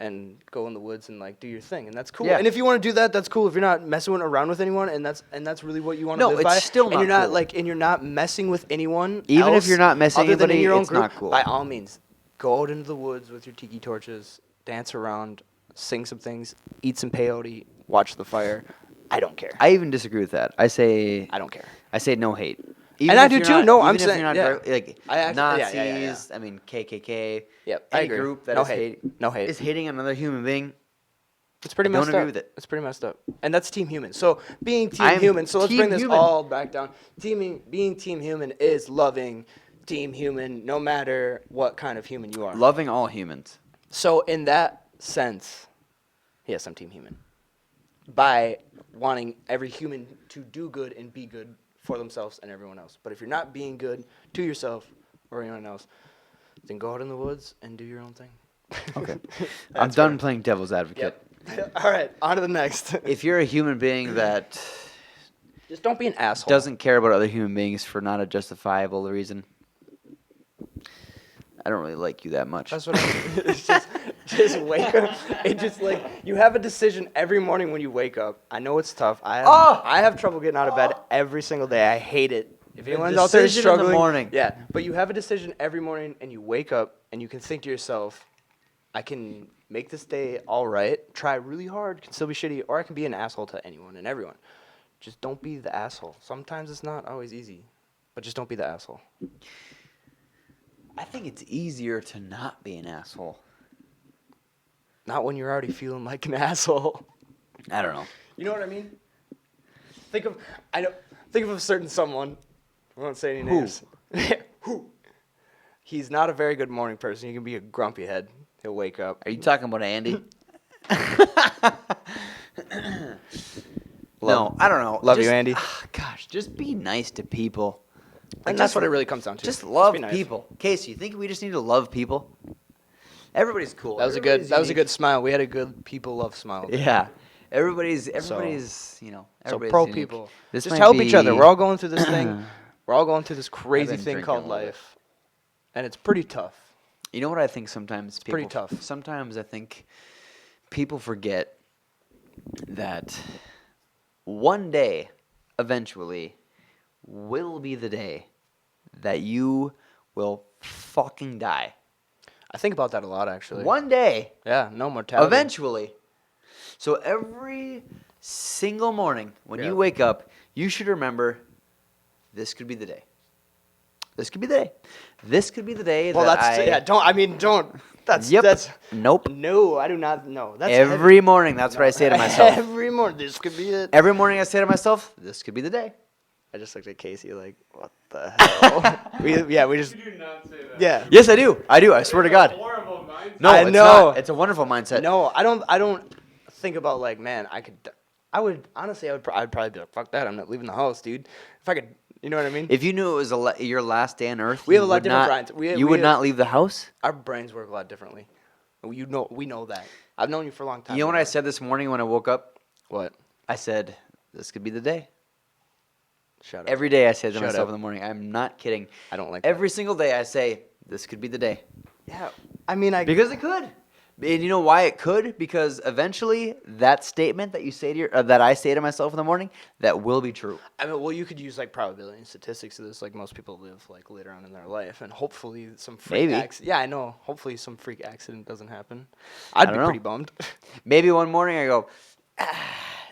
S2: and go in the woods and like do your thing, and that's cool.
S1: Yeah.
S2: And if you want to do that, that's cool. If you're not messing around with anyone, and that's really what you want to
S1: No,
S2: live
S1: it's
S2: by,
S1: still
S2: and
S1: not
S2: you're not
S1: cool.
S2: like, and you're not messing with anyone.
S1: Even if
S2: else
S1: you're not messing
S2: other than in
S1: anybody,
S2: your own
S1: it's
S2: group,
S1: not cool.
S2: By all means, go out into the woods with your tiki torches, dance around, sing some things, eat some peyote, watch the fire. I don't care.
S1: I even disagree with that. I say
S2: don't care.
S1: no hate.
S2: And I
S1: if
S2: do
S1: you're
S2: too.
S1: Not,
S2: No,
S1: even
S2: I'm
S1: if
S2: saying-
S1: you're not
S2: yeah.
S1: like
S2: I actually-
S1: Nazis.
S2: yeah.
S1: I mean KKK.
S2: Yep, I
S1: Any
S2: agree.
S1: group that
S2: No
S1: is
S2: hate. No hate.
S1: is hating another human being.
S2: It's pretty
S1: I don't
S2: messed
S1: agree
S2: up.
S1: with it.
S2: It's pretty messed up. And that's Team Human. So being Team
S1: I'm
S2: Human, so let's
S1: Team
S2: bring this
S1: Human.
S2: all back down. Being Team Human is loving Team Human no matter what kind of human you are.
S1: Loving all humans.
S2: So in that sense, yes, I'm Team Human. By wanting every human to do good and be good for themselves and everyone else. But if you're not being good to yourself or anyone else, then go out in the woods and do your own thing.
S1: Okay. I'm done playing devil's advocate.
S2: Yep. All right, on to the next.
S1: If you're a human being that
S2: Just don't be an asshole.
S1: doesn't care about other human beings for not a justifiable reason, I don't really like you that much.
S2: That's what it's just wake up. It just like you have a decision every morning when you wake up. I know it's tough. I have trouble getting out of bed every single day. I hate it. If anyone's out there
S1: decision in the
S2: struggling,
S1: morning.
S2: yeah. But you have a decision every morning, and you wake up and you can think to yourself, I can make this day all right. Try really hard, can still be shitty, or I can be an asshole to anyone and everyone. Just don't be the asshole. Sometimes it's not always easy, but just don't be the asshole.
S1: I think it's easier to not be an asshole.
S2: Not when you're already feeling like an asshole.
S1: I don't know.
S2: You know what I mean? Think of a certain someone. I won't say any
S1: Who?
S2: names. Who? He's not a very good morning person. He can be a grumpy head. He'll wake up.
S1: Are you talking about Andy?
S2: Love-
S1: No, I don't know.
S2: love you, Andy.
S1: Gosh, just be nice to people.
S2: And that's what it really comes down to.
S1: Just love
S2: be nice.
S1: people. Casey, you think we just need to love people? Everybody's cool.
S2: That was a
S1: Everybody's
S2: good
S1: unique.
S2: smile. We had a good people love smile.
S1: Yeah. Everybody's
S2: So
S1: everybody's
S2: So
S1: everybody's
S2: pro
S1: unique.
S2: people.
S1: This
S2: Just
S1: might
S2: help each other.
S1: be-
S2: We're all going through this thing. We're all going through this crazy
S1: been
S2: thing
S1: drinking
S2: called
S1: a little bit.
S2: life. And it's pretty tough.
S1: You know what I think sometimes people
S2: pretty tough.
S1: Sometimes I think people forget that one day eventually will be the day that you will fucking die.
S2: I think about that a lot, actually.
S1: One day,
S2: Yeah, no mortality.
S1: eventually. So every single morning when
S2: Yeah.
S1: you wake up, you should remember this could be the day. This could be the day. This could be the day
S2: Well,
S1: that
S2: that's
S1: I...
S2: yeah. Don't. That's
S1: Yep.
S2: That's
S1: Nope.
S2: no. I do not know. That's
S1: Every
S2: heavy.
S1: morning, that's what I say to myself.
S2: Every morning, this could be it.
S1: Every morning I say to myself, this could be the day.
S2: I just looked at Casey like, what the hell? we just
S3: You do not say that.
S2: yeah.
S1: Yes, I do. I do. I swear to God.
S3: Horrible mindset.
S1: No,
S2: I
S1: it's
S2: know.
S1: not. It's a wonderful mindset.
S2: No, I don't think about like, man, I would honestly, I'd probably be like, fuck that. I'm not leaving the house, dude. If I could, you know what I mean?
S1: If you knew it was your last day on Earth,
S2: We have
S1: you
S2: a lot
S1: would
S2: different
S1: not-
S2: brains. We
S1: you would
S2: have-
S1: not leave the house?
S2: Our brains work a lot differently. We know that. I've known you for a long time.
S1: You know what I said this morning when I woke up?
S2: What?
S1: I said, this could be the day.
S2: Shut up.
S1: Every day I say to
S2: Shut
S1: myself
S2: up.
S1: in the morning, I'm not kidding.
S2: I don't like
S1: Every single day I say, this could be the day.
S2: that. Yeah. I mean,
S1: Because it could. And you know why it could? Because eventually that statement that you say to that I say to myself in the morning, that will be true.
S2: I mean, well, you could use like probability and statistics of this, like most people live like later on in their life, and hopefully some freak
S1: Maybe.
S2: Yeah, I know. Hopefully some freak accident doesn't happen. I'd be
S1: don't know.
S2: pretty bummed.
S1: Maybe one morning I go,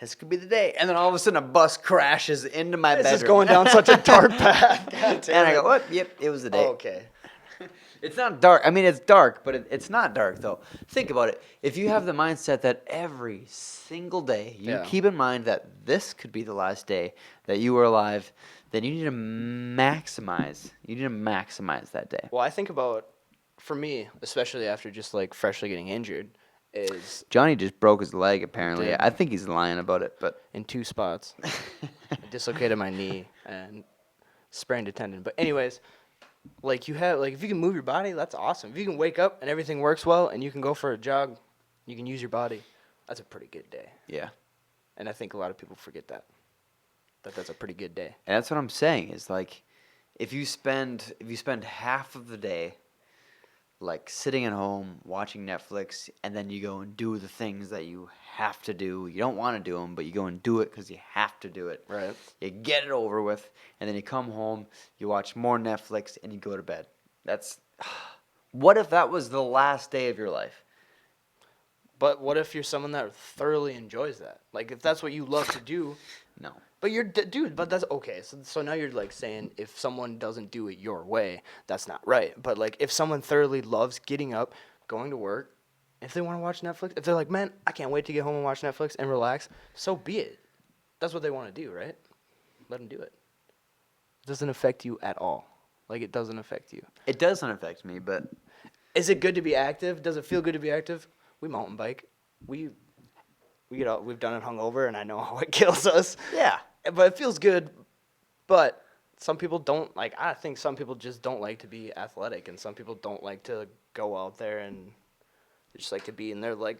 S1: this could be the day. And then all of a sudden a bus crashes into my
S2: This
S1: bedroom.
S2: is going down such a dark path. God damn
S1: And I
S2: it.
S1: go, what? Yep, it was the day.
S2: Okay.
S1: It's not dark. I mean, it's dark, but it's not dark, though. Think about it. If you have the mindset that every single day you
S2: Yeah.
S1: keep in mind that this could be the last day that you are alive, then you need to maximize. You need to maximize that day.
S2: Well, I think about, for me, especially after just like freshly getting injured, is
S1: Johnny just broke his leg, apparently.
S2: Did.
S1: I think he's lying about it, but
S2: in 2 spots. I dislocated my knee and sprained a tendon. But anyways, like if you can move your body, that's awesome. If you can wake up and everything works well and you can go for a jog, you can use your body. That's a pretty good day.
S1: Yeah.
S2: And I think a lot of people forget that that's a pretty good day.
S1: And that's what I'm saying is like, if you spend half of the day like sitting at home watching Netflix, and then you go and do the things that you have to do. You don't want to do them, but you go and do it because you have to do it.
S2: Right.
S1: You get it over with, and then you come home, you watch more Netflix, and you go to bed. That's what if that was the last day of your life?
S2: But what if you're someone that thoroughly enjoys that? Like, if that's what you love to do.
S1: No.
S2: But dude, but that's okay. So now you're like saying if someone doesn't do it your way, that's not right. But like if someone thoroughly loves getting up, going to work, if they want to watch Netflix, if they're like, man, I can't wait to get home and watch Netflix and relax, so be it. That's what they want to do, right? Let them do it. It doesn't affect you at all. Like, it doesn't affect you.
S1: It doesn't affect me, but
S2: Is it good to be active? Does it feel good to be active? We mountain bike. We've done it hungover, and I know how it kills us.
S1: yeah.
S2: But it feels good. But some people don't like. I think some people just don't like to be athletic, and some people don't like to go out there, and they just like to be in their like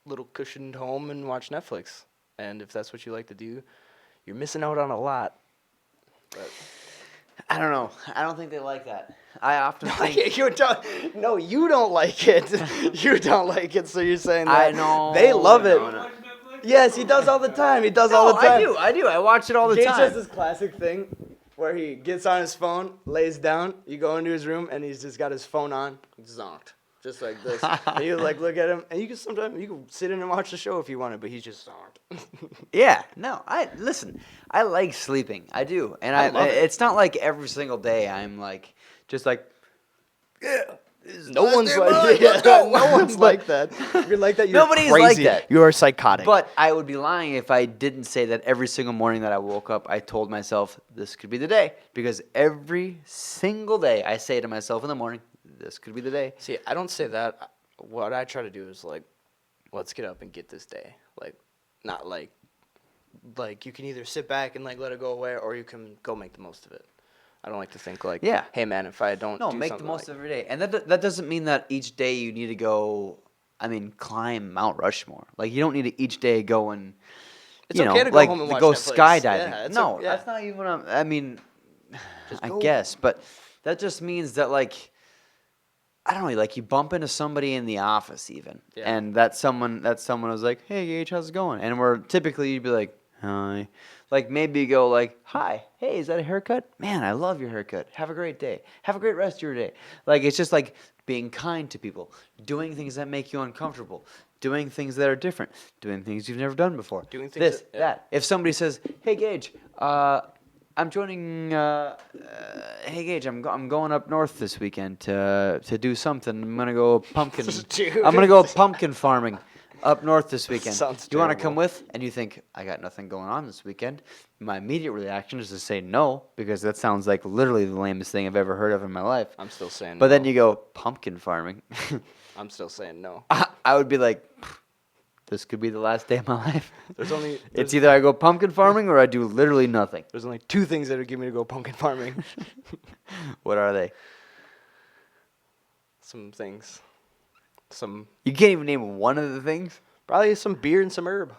S2: little cushioned home and watch Netflix. And if that's what you like to do, you're missing out on a lot. But
S1: I don't know. I don't think they like that. I often think
S2: you don't. No, you don't like it. You don't like it. So you're saying that
S1: I know.
S2: they love it.
S1: No.
S2: Yes, he does all the time. He does all the time.
S1: I do. I watch it all the
S2: Gage
S1: time.
S2: does this classic thing where he gets on his phone, lays down, you go into his room, and he's just got his phone on, zonked, just like this. And you like look at him, and you can sit in and watch the show if you wanted, but he's just zonked.
S1: Yeah, no. Listen. I like sleeping. I do, and
S2: I love it.
S1: It's not like every single day I'm like just like yeah.
S2: No one's like no one's like that. If you're like that, you're
S1: Nobody's
S2: crazy.
S1: like that.
S2: You are psychotic.
S1: But I would be lying if I didn't say that every single morning that I woke up, I told myself this could be the day, because every single day I say to myself in the morning, this could be the day.
S2: See, I don't say that. What I try to do is like, let's get up and get this day. Like, not like you can either sit back and like let it go away, or you can go make the most of it. I don't like to think like,
S1: Yeah.
S2: hey man, if I don't do
S1: Make the
S2: something
S1: most
S2: like,
S1: of every day. And that doesn't mean that each day you need to go, climb Mount Rushmore. Like, you don't need to each day go and,
S2: It's okay to go home and watch Netflix.
S1: skydiving.
S2: Yeah,
S1: No,
S2: yeah.
S1: that's not even what I
S2: go.
S1: guess. But that just means that, like, I don't know, like you bump into somebody in the office even.
S2: Yeah.
S1: And that someone was like, hey, Gage, how's it going? And we're typically, you'd be like, hi. Like, maybe you go like, hi, hey, is that a haircut? Man, I love your haircut. Have a great day. Have a great rest of your day. Like, it's just like being kind to people, doing things that make you uncomfortable, doing things that are different, doing things you've never done before.
S2: Doing things
S1: this,
S2: that- yeah.
S1: that. If somebody says, hey, Gage, I'm joining. Hey, Gage, I'm going up north this weekend to do something. I'm gonna go pumpkin.
S2: Dude.
S1: I'm gonna go pumpkin farming up north this weekend.
S2: Sounds
S1: Do you want to
S2: terrible.
S1: come with? And you think, I got nothing going on this weekend. My immediate reaction is to say no, because that sounds like literally the lamest thing I've ever heard of in my life.
S2: I'm still saying
S1: But
S2: no.
S1: then you go pumpkin farming.
S2: I'm still saying no.
S1: I would be like, this could be the last day of my life.
S2: There's
S1: It's either I go pumpkin farming or I do literally nothing.
S2: There's only two things that would get me to go pumpkin farming.
S1: What are they?
S2: Some things.
S1: You can't even name one of the things?
S2: Probably some beer and some herb.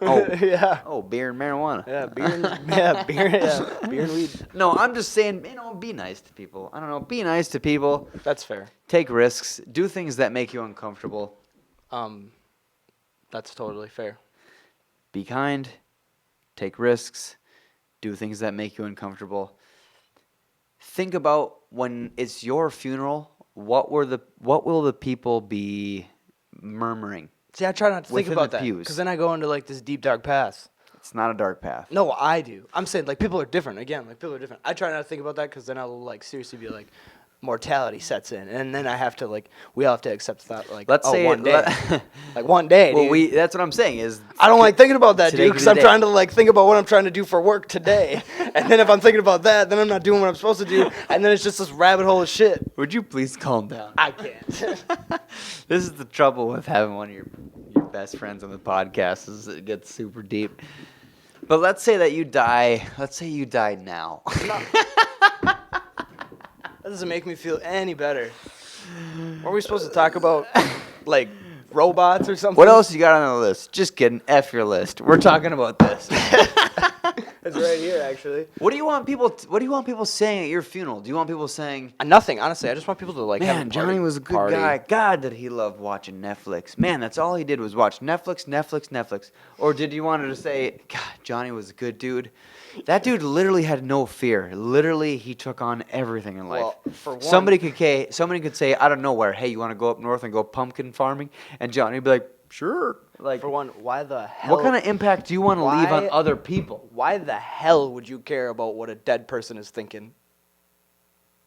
S1: Oh,
S2: Yeah.
S1: oh, beer and marijuana.
S2: Yeah, beer and weed.
S1: No, I'm just saying, be nice to people. I don't know, be nice to people.
S2: That's fair.
S1: Take risks. Do things that make you uncomfortable.
S2: That's totally fair.
S1: Be kind. Take risks. Do things that make you uncomfortable. Think about when it's your funeral, what will the people be murmuring?
S2: See, I try not to think
S1: Within
S2: about
S1: the
S2: that,
S1: pews.
S2: because then I go into like this deep dark path.
S1: It's not a dark path.
S2: No, I do. I'm saying like people are different. Again, like people are different. I try not to think about that, because then I'll like seriously be like, mortality sets in, and then I have to like we all have to accept that like
S1: Let's say
S2: one
S1: it-
S2: day, like one day.
S1: Well,
S2: dude.
S1: that's what I'm saying is
S2: I don't like thinking about that,
S1: Today
S2: dude,
S1: could be
S2: because
S1: the
S2: I'm
S1: day.
S2: trying to like think about what I'm trying to do for work today, and then if I'm thinking about that, then I'm not doing what I'm supposed to do, and then it's just this rabbit hole of shit.
S1: Would you please calm down?
S2: I can't.
S1: This is the trouble with having one of your best friends on the podcast, is it gets super deep. But let's say that you die. Let's say you die now.
S2: That doesn't make me feel any better. Are we supposed to talk about, like, robots or something?
S1: What else you got on the list? Just kidding. F your list. We're talking about this.
S2: It's right here, actually.
S1: What do you want people? What do you want people saying at your funeral? Do you want people saying,
S2: Nothing, honestly. I just want people to, like, have a
S1: "Man,
S2: party,
S1: Johnny was a good guy. God, did he love watching Netflix? Man, that's all he did was watch Netflix." Or did you want to say, "God, Johnny was a good dude. That dude literally had no fear. Literally, he took on everything in life."
S2: Well, for one-
S1: somebody could say out of nowhere, "Hey, you want to go up north and go pumpkin farming?" And Johnny would be like, "Sure." Like,
S2: For one, why the hell?
S1: what kind of impact do you want to leave on
S2: Why-
S1: other people?
S2: Why the hell would you care about what a dead person is thinking?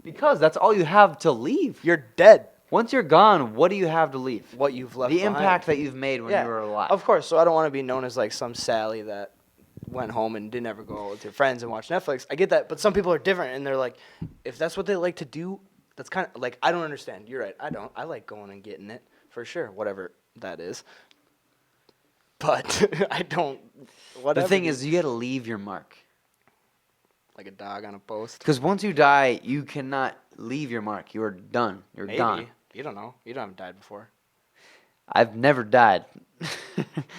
S1: Because that's all you have to leave.
S2: You're dead.
S1: Once you're gone, what do you have to leave?
S2: What you've left
S1: The
S2: behind.
S1: impact that you've made when you were alive.
S2: Of course. So I don't want to be known as like some Sally that went home and didn't ever go out with your friends and watch Netflix. I get that, but some people are different, and they're like, if that's what they like to do, that's kind of like, I don't understand. You're right. I don't. I like going and getting it for sure, whatever that is. But I don't. Whatever.
S1: The thing is, you got to leave your mark.
S2: like a dog on a post.
S1: Because once you die, you cannot leave your mark. You are done. You're
S2: Maybe.
S1: gone.
S2: You don't know. You don't have died before.
S1: I've never died.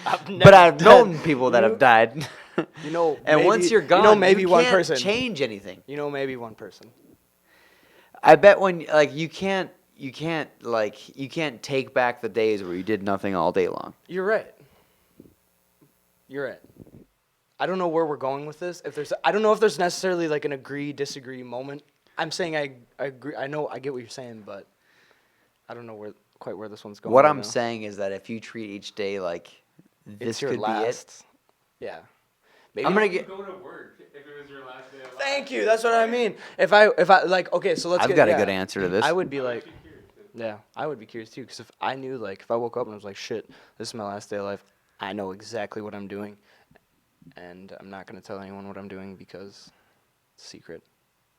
S2: I've never
S1: But I've known
S2: died.
S1: people that
S2: You-
S1: have died.
S2: You know,
S1: and
S2: maybe-
S1: once you're gone,
S2: you know, maybe one
S1: can't
S2: person.
S1: change anything.
S2: You know, maybe one person.
S1: I bet when like you can't take back the days where you did nothing all day long.
S2: You're right. You're right. I don't know where we're going with this. I don't know if there's necessarily like an agree disagree moment. I'm saying I agree. I know I get what you're saying, but I don't know quite where this one's going.
S1: What
S2: right
S1: I'm
S2: now.
S1: saying is that if you treat each day like this
S2: It's your
S1: could
S2: last. Yeah. Maybe
S1: I'm gonna
S3: You
S1: get.
S3: go to work if it was your last day of life.
S2: Thank you. That's what I mean. If I like, okay, so let's.
S1: I've
S2: get,
S1: got a
S2: yeah.
S1: good answer to this.
S2: I would be like, yeah, I would be curious too, because if I knew, like, if I woke up and I was like, shit, this is my last day of life, I know exactly what I'm doing, and I'm not gonna tell anyone what I'm doing because it's a secret.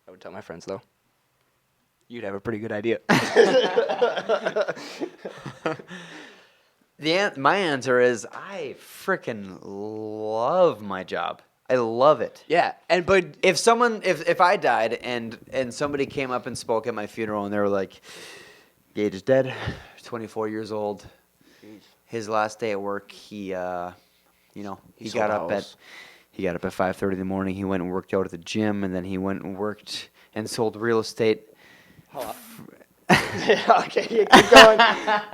S2: I would tell my friends though. You'd have a pretty good idea.
S1: My answer is I freaking love my job. I love it.
S2: Yeah, but
S1: If I died and somebody came up and spoke at my funeral and they were like, Gage is dead, 24 years old. His last day at work, he got up at 5:30 in the morning. He went and worked out at the gym, and then he went and worked and sold real estate.
S2: okay, keep going.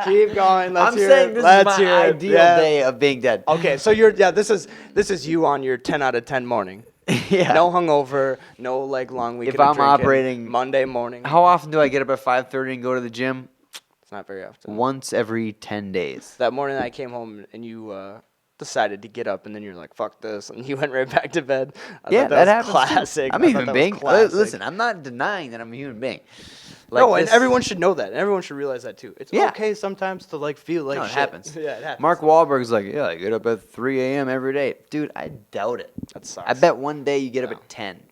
S2: Keep going. Let's
S1: I'm
S2: hear
S1: saying
S2: it.
S1: this
S2: Let's
S1: is my
S2: hear it.
S1: ideal
S2: Yeah.
S1: day of being dead.
S2: Okay, so this is you on your 10 out of 10 morning.
S1: Yeah.
S2: No hungover, no like long weekend.
S1: If
S2: of
S1: I'm
S2: drinking,
S1: operating-
S2: Monday morning.
S1: How often do I get up at 5:30 and go to the gym?
S2: It's not very often.
S1: Once every 10 days.
S2: That morning I came home and you decided to get up and then you're like, fuck this, and you went right back to bed. I
S1: Yeah,
S2: thought
S1: that
S2: was
S1: happens.
S2: classic.
S1: Too. I'm
S2: I
S1: a
S2: thought
S1: human
S2: that was
S1: being.
S2: classic.
S1: Listen, I'm not denying that I'm a human being.
S2: No, and
S1: this-
S2: everyone should know that. And everyone should realize that too. It's
S1: Yeah.
S2: okay sometimes to like feel like
S1: No, it
S2: shit.
S1: happens.
S2: Yeah, it happens.
S1: Mark Wahlberg's like, yeah, I get up at 3 a.m. every day. Dude, I doubt it.
S2: That sucks.
S1: I bet one day you get up
S2: No.
S1: at 10.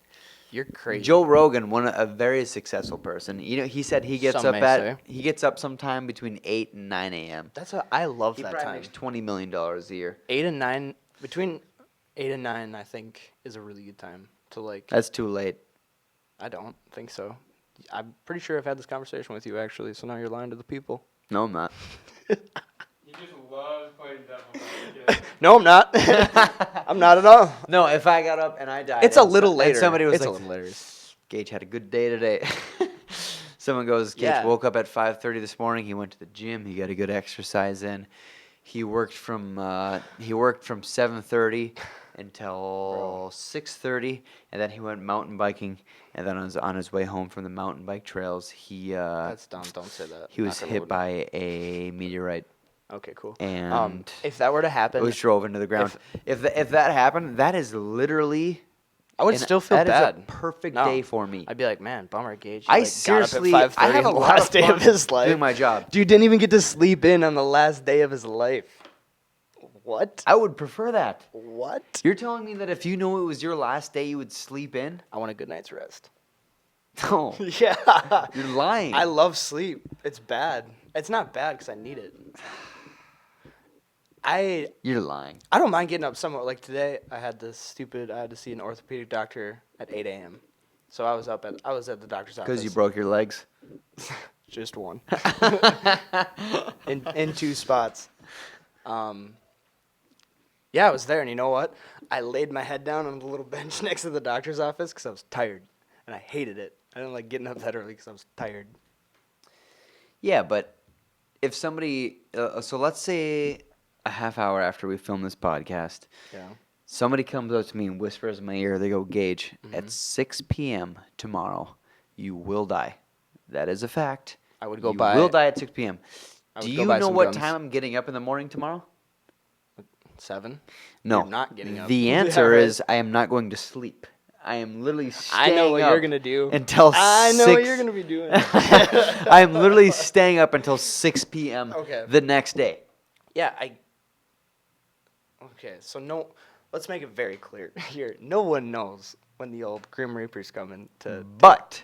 S2: You're crazy.
S1: Joe Rogan, a very successful person. You know, he said he gets
S2: Some
S1: up
S2: may say.
S1: he gets up sometime between 8 and 9 a.m.
S2: I love
S1: He
S2: that
S1: probably
S2: time.
S1: makes $20 million a year.
S2: 8 and 9, between 8 and 9, I think is a really good time to like.
S1: That's too late.
S2: I don't think so. I'm pretty sure I've had this conversation with you actually. So now you're lying to the people.
S1: No, I'm not.
S3: He just loves playing devil advocate.
S2: No, I'm not. I'm not at all.
S1: No, if I got up and I died.
S2: It's a
S1: and
S2: little
S1: and
S2: later.
S1: somebody was
S2: It's a
S1: like,
S2: little later.
S1: Gage had a good day today. Someone goes, Gage
S2: Yeah.
S1: woke up at 5:30 this morning. He went to the gym. He got a good exercise in. He worked from 7:30 until 6:30, and then he went mountain biking. And then on his way home from the mountain bike trails, he
S2: That's dumb. Don't say that.
S1: he was
S2: Knock on
S1: hit
S2: wood.
S1: by a meteorite
S2: Okay, cool.
S1: and
S2: If that were to happen,
S1: it was drove into the ground. If that happened, that is literally.
S2: I would
S1: and
S2: still feel
S1: that
S2: bad.
S1: is a perfect
S2: No.
S1: day for me.
S2: I'd be like, man, bummer, Gage.
S1: I
S2: Like,
S1: seriously,
S2: got up at 5:30
S1: I have a
S2: on the
S1: lot of
S2: last day
S1: fun
S2: of his life.
S1: doing my job.
S2: Dude didn't even get to sleep in on the last day of his life. What?
S1: I would prefer that.
S2: What?
S1: You're telling me that if you knew it was your last day, you would sleep in?
S2: I want a good night's rest.
S1: No,
S2: Yeah.
S1: you're lying.
S2: I love sleep. It's bad. It's not bad because I need it.
S1: You're lying.
S2: I don't mind getting up somewhat. Like today, I had to see an orthopedic doctor at 8 a.m. So I was at the doctor's office.
S1: Because you broke your legs?
S2: Just one. in two spots. Yeah, I was there, and you know what? I laid my head down on the little bench next to the doctor's office because I was tired, and I hated it. I didn't like getting up that early because I was tired.
S1: Yeah, but if somebody... so let's say a half hour after we film this podcast,
S2: Yeah.
S1: somebody comes up to me and whispers in my ear, they go, Gage, at 6 p.m. tomorrow, you will die. That is a fact.
S2: I would go
S1: you
S2: buy...
S1: You will die at 6 p.m.
S2: I
S1: Do
S2: would go
S1: you
S2: buy
S1: know
S2: some
S1: what
S2: guns.
S1: time I'm getting up in the morning tomorrow?
S2: 7?
S1: No.
S2: You're not getting up.
S1: The answer is I am not going to sleep. I am literally staying
S2: I know what
S1: up
S2: you're going to do.
S1: until
S2: I know
S1: 6.
S2: what you're going to be doing.
S1: I am literally staying up until 6 p.m.
S2: Okay.
S1: the next day.
S2: Yeah, Okay, so let's make it very clear here. No one knows when the old Grim Reaper's coming to...
S1: But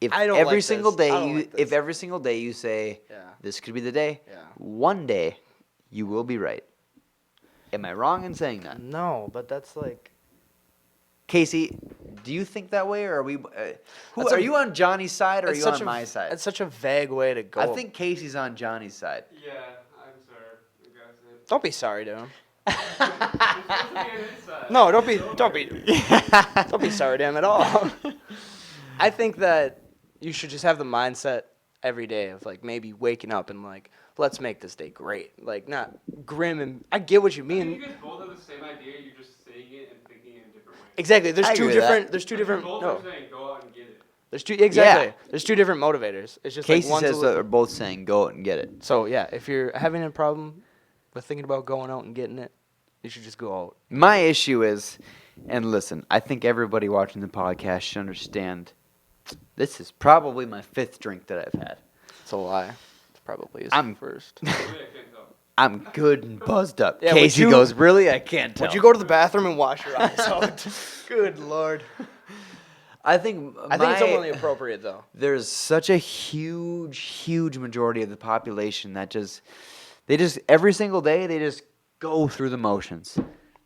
S1: if
S2: I don't
S1: every
S2: like
S1: single
S2: this. I
S1: day
S2: don't
S1: you
S2: like this.
S1: if every single day you say
S2: Yeah.
S1: this could be the day,
S2: Yeah.
S1: one day you will be right. Am I wrong in saying that?
S2: No, but that's like...
S1: Casey, do you think that way, or are we?
S2: That's
S1: Are
S2: a-
S1: you on Johnny's side, or are
S2: That's
S1: you
S2: such
S1: on my side?
S2: It's such a vague way to go.
S1: I think Casey's on Johnny's side.
S3: Yeah, I'm sorry. You guys did.
S2: Don't be sorry to him.
S3: You're supposed to be on his side.
S2: No, don't be sorry to him at all. I think that you should just have the mindset every day of like maybe waking up and like let's make this day great. Like not grim and I get what you
S3: I think
S2: mean.
S3: you guys both have the same idea. You're just saying it and thinking it in different ways.
S2: Exactly. There's
S1: I
S2: two
S1: agree with
S2: different.
S1: that.
S2: There's two
S3: But
S2: different.
S3: You both
S2: No.
S3: are saying go out and get it.
S2: There's two exactly.
S1: Yeah.
S2: There's two different motivators. It's just
S1: Casey
S2: like one's
S1: says that they're both saying go out and get it.
S2: So yeah, if you're having a problem with thinking about going out and getting it, you should just go out.
S1: My issue is, and listen, I think everybody watching the podcast should understand. This is probably my 5th drink that I've had.
S2: It's a lie. It's probably his
S1: I'm-
S2: first.
S3: Really, I can't tell.
S1: I'm good and buzzed up.
S2: Yeah, would
S1: Casey
S2: you-
S1: goes, really? I can't tell.
S2: Would you go to the bathroom and wash your eyes out? Good lord.
S1: I think
S2: It's only appropriate though.
S1: there's such a huge majority of the population that they just every single day they just go through the motions.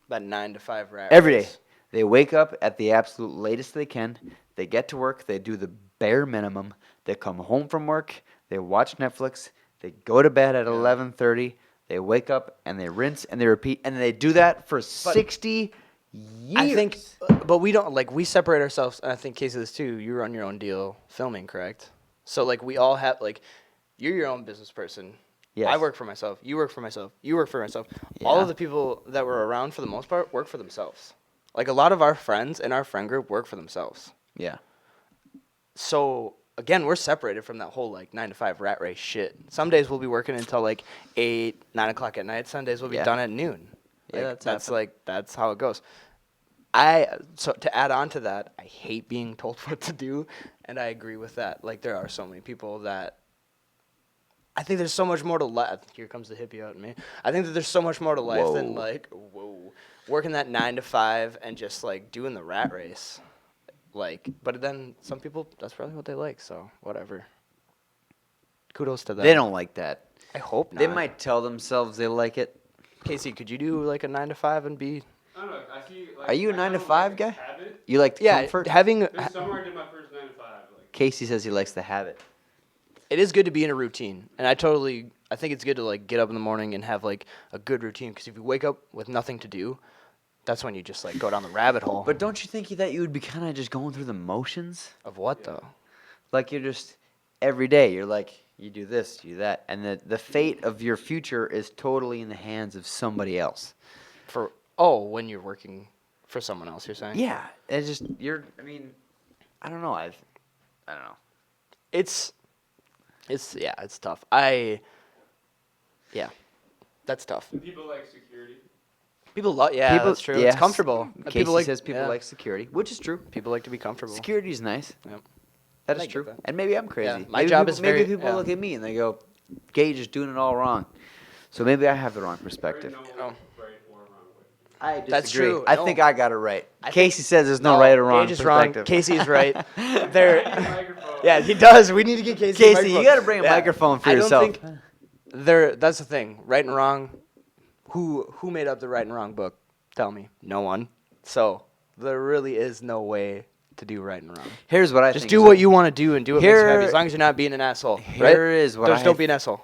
S2: That 9 to 5 rat
S1: Every day.
S2: race.
S1: They wake up at the absolute latest they can. They get to work. They do the bare minimum. They come home from work. They watch Netflix. They go to bed at 11:30. They wake up and they rinse and they repeat. And they do that for 60 years.
S2: I think, but we don't like we separate ourselves. And I think Casey this too. You run your own deal filming, correct? So like we all have like, you're your own business person.
S1: Yes.
S2: I work for myself. You work for myself. You work for myself. All
S1: Yeah.
S2: of the people that were around for the most part work for themselves. Like a lot of our friends in our friend group work for themselves.
S1: Yeah.
S2: So again, we're separated from that whole like 9 to 5 rat race shit. Some days we'll be working until like 8, 9 o'clock at night. Some days we'll be
S1: Yeah.
S2: done at noon.
S1: Yeah,
S2: Like,
S1: that's
S2: that's how it goes. So to add on to that, I hate being told what to do, and I agree with that. Like there are so many people that I think there's so much more to life. Here comes the hippie out in me. I think that there's so much more to life than like working that 9 to 5 and just like doing the rat race. Like, but then some people that's probably what they like. So whatever. Kudos to them.
S1: They don't like that.
S2: I hope not.
S1: They might tell themselves they like it.
S2: Casey, could you do like a 9 to 5 and be?
S3: I don't know. I see. Like,
S1: Are you a
S3: I
S1: 9 to
S3: don't
S1: 5
S3: like
S1: guy?
S3: Habit.
S1: You like the
S2: Yeah,
S1: comfort?
S2: having.
S3: There's summer I did my first 9 to 5. Like,
S1: Casey says he likes the habit.
S2: It is good to be in a routine, and I think it's good to like get up in the morning and have like a good routine. Because if you wake up with nothing to do, that's when you just like go down the rabbit hole.
S1: But don't you think that you would be kind of just going through the motions?
S2: Of what though?
S1: Like you're just every day you're like you do this, you do that, and the fate of your future is totally in the hands of somebody else.
S2: When you're working for someone else, you're saying?
S1: Yeah, it's just I mean, I don't know. I don't know.
S2: It's tough. That's tough.
S3: and people like security.
S2: People love. Yeah, that's true.
S1: yes.
S2: It's comfortable.
S1: Casey says people
S2: yeah.
S1: like security, which is true.
S2: People like to be comfortable.
S1: Security is nice.
S2: Yep.
S1: That
S2: I
S1: is
S2: get
S1: true.
S2: that.
S1: And maybe I'm crazy.
S2: Yeah, my
S1: Maybe
S2: job
S1: people,
S2: is
S1: maybe
S2: very-
S1: people
S2: yeah.
S1: look at me and they go, "Gage is doing it all wrong." So maybe I have the wrong
S3: There
S1: perspective.
S3: is no
S2: Oh.
S3: right or wrong way.
S1: I disagree.
S2: That's true.
S1: I
S2: No.
S1: think I got it right.
S2: I
S1: Casey says there's no right or wrong
S2: Gage is wrong.
S1: perspective.
S2: Casey is right.
S3: Microphone.
S2: Yeah, he does. We need to get Casey. a
S1: Casey, you
S2: microphone.
S1: got to bring a
S2: Yeah.
S1: microphone for
S2: I
S1: yourself.
S2: don't think that's the thing. Right and wrong. Who made up the right and wrong book? Tell me. No one. So there really is no way to do right and wrong.
S1: Here's what I
S2: Just
S1: think.
S2: do what you want to do and do what makes you happy,
S1: Here-
S2: as long as you're not being an asshole.
S1: Here
S2: right?
S1: is what
S2: Just
S1: I
S2: don't be an asshole.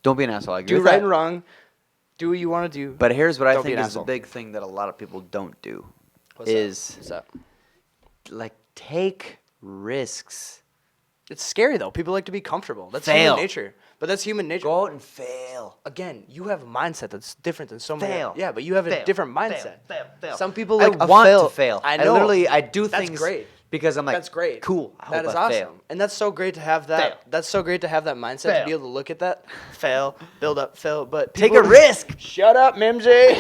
S1: Don't be an asshole. I agree
S2: Do
S1: with
S2: right
S1: that.
S2: and wrong. Do what you want to do.
S1: But here's what I
S2: Don't be
S1: think
S2: an
S1: is the
S2: asshole.
S1: big thing that a lot of people don't do.
S2: What's
S1: is
S2: that?
S1: like take risks.
S2: It's scary though. People like to be comfortable. That's
S1: Fail.
S2: human nature. But that's human nature.
S1: Go out and fail.
S2: Again, you have a mindset that's different than so many.
S1: Fail.
S2: Yeah, but you have a
S1: Fail.
S2: different mindset.
S1: Fail.
S2: Some people like
S1: I
S2: a
S1: want
S2: fail.
S1: to fail.
S2: I know.
S1: I do
S2: That's
S1: things
S2: great.
S1: because I'm like,
S2: That's great.
S1: Cool. I
S2: That
S1: hope
S2: is
S1: I
S2: awesome.
S1: fail.
S2: And that's so great to have that.
S1: Fail.
S2: That's so great to have that mindset
S1: Fail.
S2: to be able to look at that. Fail, build up, fail. But
S1: Take
S2: people-
S1: a risk.
S2: Shut up, Mimsy.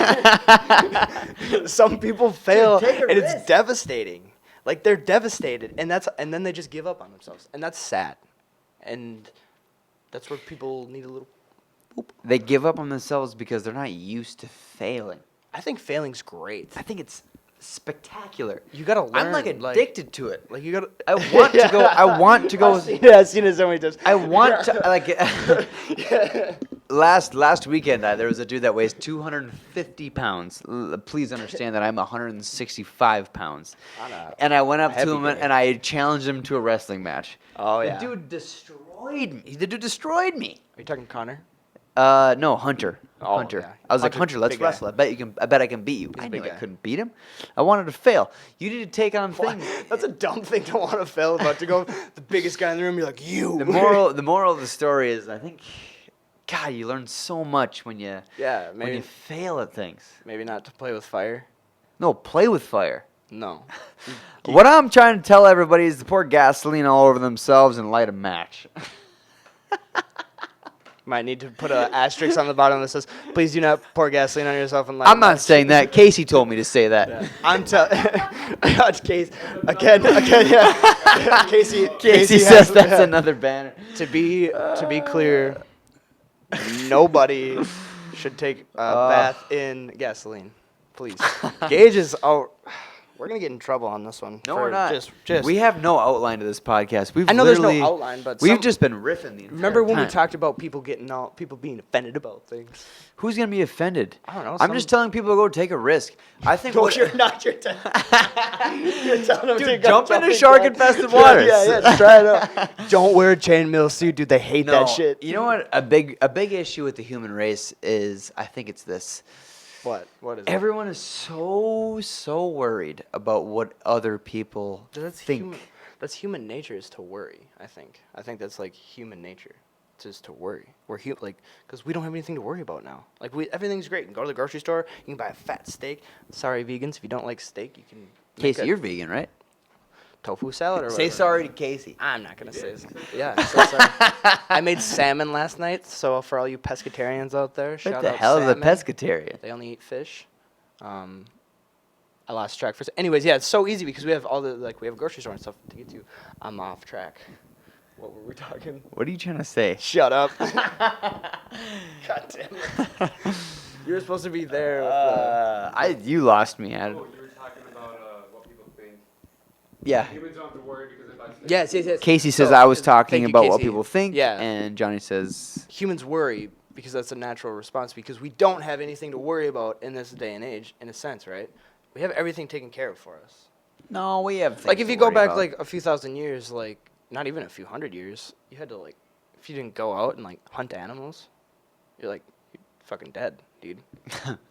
S2: Some people fail
S1: take a
S2: and
S1: risk.
S2: it's devastating. Like they're devastated and then they just give up on themselves. And that's sad. And that's where people need a little
S1: They give up on themselves because they're not used to failing.
S2: I think failing's great.
S1: I think it's spectacular.
S2: You gotta learn.
S1: I'm like addicted to it.
S2: Like you gotta.
S1: I want to go. I want to go.
S2: I've seen it so many times.
S1: I want to like. Last weekend, there was a dude that weighs 250 pounds. Please understand that I'm 165 pounds. And I went up
S2: heavy
S1: to him
S2: guy.
S1: and I challenged him to a wrestling match.
S2: Oh, yeah.
S1: The dude destroyed me. The dude destroyed me.
S2: Are you talking Connor?
S1: No, Hunter.
S2: Oh,
S1: Hunter.
S2: yeah.
S1: I was like,
S2: Hunter's
S1: Hunter, let's
S2: big guy.
S1: wrestle. I bet I can beat you.
S2: He's a
S1: I knew
S2: big
S1: I
S2: guy.
S1: couldn't beat him. I wanted to fail. You need to take on things.
S2: That's a dumb thing to want to fail about. To go the biggest guy in the room, you're like you.
S1: The moral of the story is, I think, God, you learn so much when you
S2: Yeah,
S1: when
S2: maybe
S1: you fail at things.
S2: maybe not to play with fire.
S1: No, play with fire.
S2: No.
S1: What I'm trying to tell everybody is to pour gasoline all over themselves and light a match.
S2: Might need to put an asterisk on the bottom that says, "Please do not pour gasoline on yourself and light."
S1: I'm not saying that. Casey told me to say that.
S2: I'm telling. Case again. Yeah.
S1: Casey
S2: has-
S1: says that's another banner.
S2: To be clear, nobody should take a bath in gasoline, please. Gage is out. We're gonna get in trouble on this one.
S1: No,
S2: for
S1: we're not.
S2: Just
S1: We have no outline to this podcast.
S2: I know there's no outline, but
S1: we've
S2: some-
S1: just been riffing the entire
S2: remember when we
S1: time.
S2: talked about people being offended about things.
S1: Who's gonna be offended?
S2: I don't know,
S1: I'm
S2: some-
S1: just telling people to go take a risk. I think.
S2: No,
S1: what-
S2: you're not. You're telling them
S1: Dude,
S2: to
S1: jump into
S2: in
S1: shark
S2: that.
S1: infested waters.
S2: Yeah, try it out. Don't wear a chainmail suit, dude. They hate
S1: No,
S2: that shit.
S1: you know what? A big issue with the human race is, I think it's this.
S2: What? What is it?
S1: Everyone is so worried about what other people
S2: That's
S1: think.
S2: Human, that's human nature is to worry. I think that's like human nature, just to worry. We're because we don't have anything to worry about now. Like everything's great. You can go to the grocery store. You can buy a fat steak. Sorry, vegans, if you don't like steak, you can. make
S1: Casey,
S2: a
S1: you're vegan, right?
S2: tofu salad or
S1: Say
S2: whatever.
S1: sorry to Casey.
S2: I'm not gonna say something. Yeah, so sorry. I made salmon last night. So for all you pescatarians out there, shout
S1: What the
S2: out
S1: hell is a
S2: salmon.
S1: pescatarian?
S2: They only eat fish. I lost track for a second. Anyways, yeah, it's so easy because we have we have a grocery store and stuff to get to. I'm off track. What were we talking?
S1: What are you trying to say?
S2: Shut up. God damn it. You were supposed to be there. With,
S1: You lost me.
S3: Oh, you were talking about what people think.
S1: Yeah.
S3: Humans don't have to worry because if I say
S2: yes.
S1: Casey says
S2: So,
S1: I was
S2: thank
S1: talking
S2: you,
S1: about what
S2: Casey.
S1: people think.
S2: Yeah.
S1: And Johnny says
S2: Humans worry because that's a natural response because we don't have anything to worry about in this day and age, in a sense, right? We have everything taken care of for us.
S1: no, we have.
S2: Like
S1: things
S2: if
S1: to
S2: you go
S1: worry
S2: back
S1: about.
S2: like a few thousand years, like not even a few hundred years, you had to if you didn't go out and hunt animals, you're fucking dead, dude.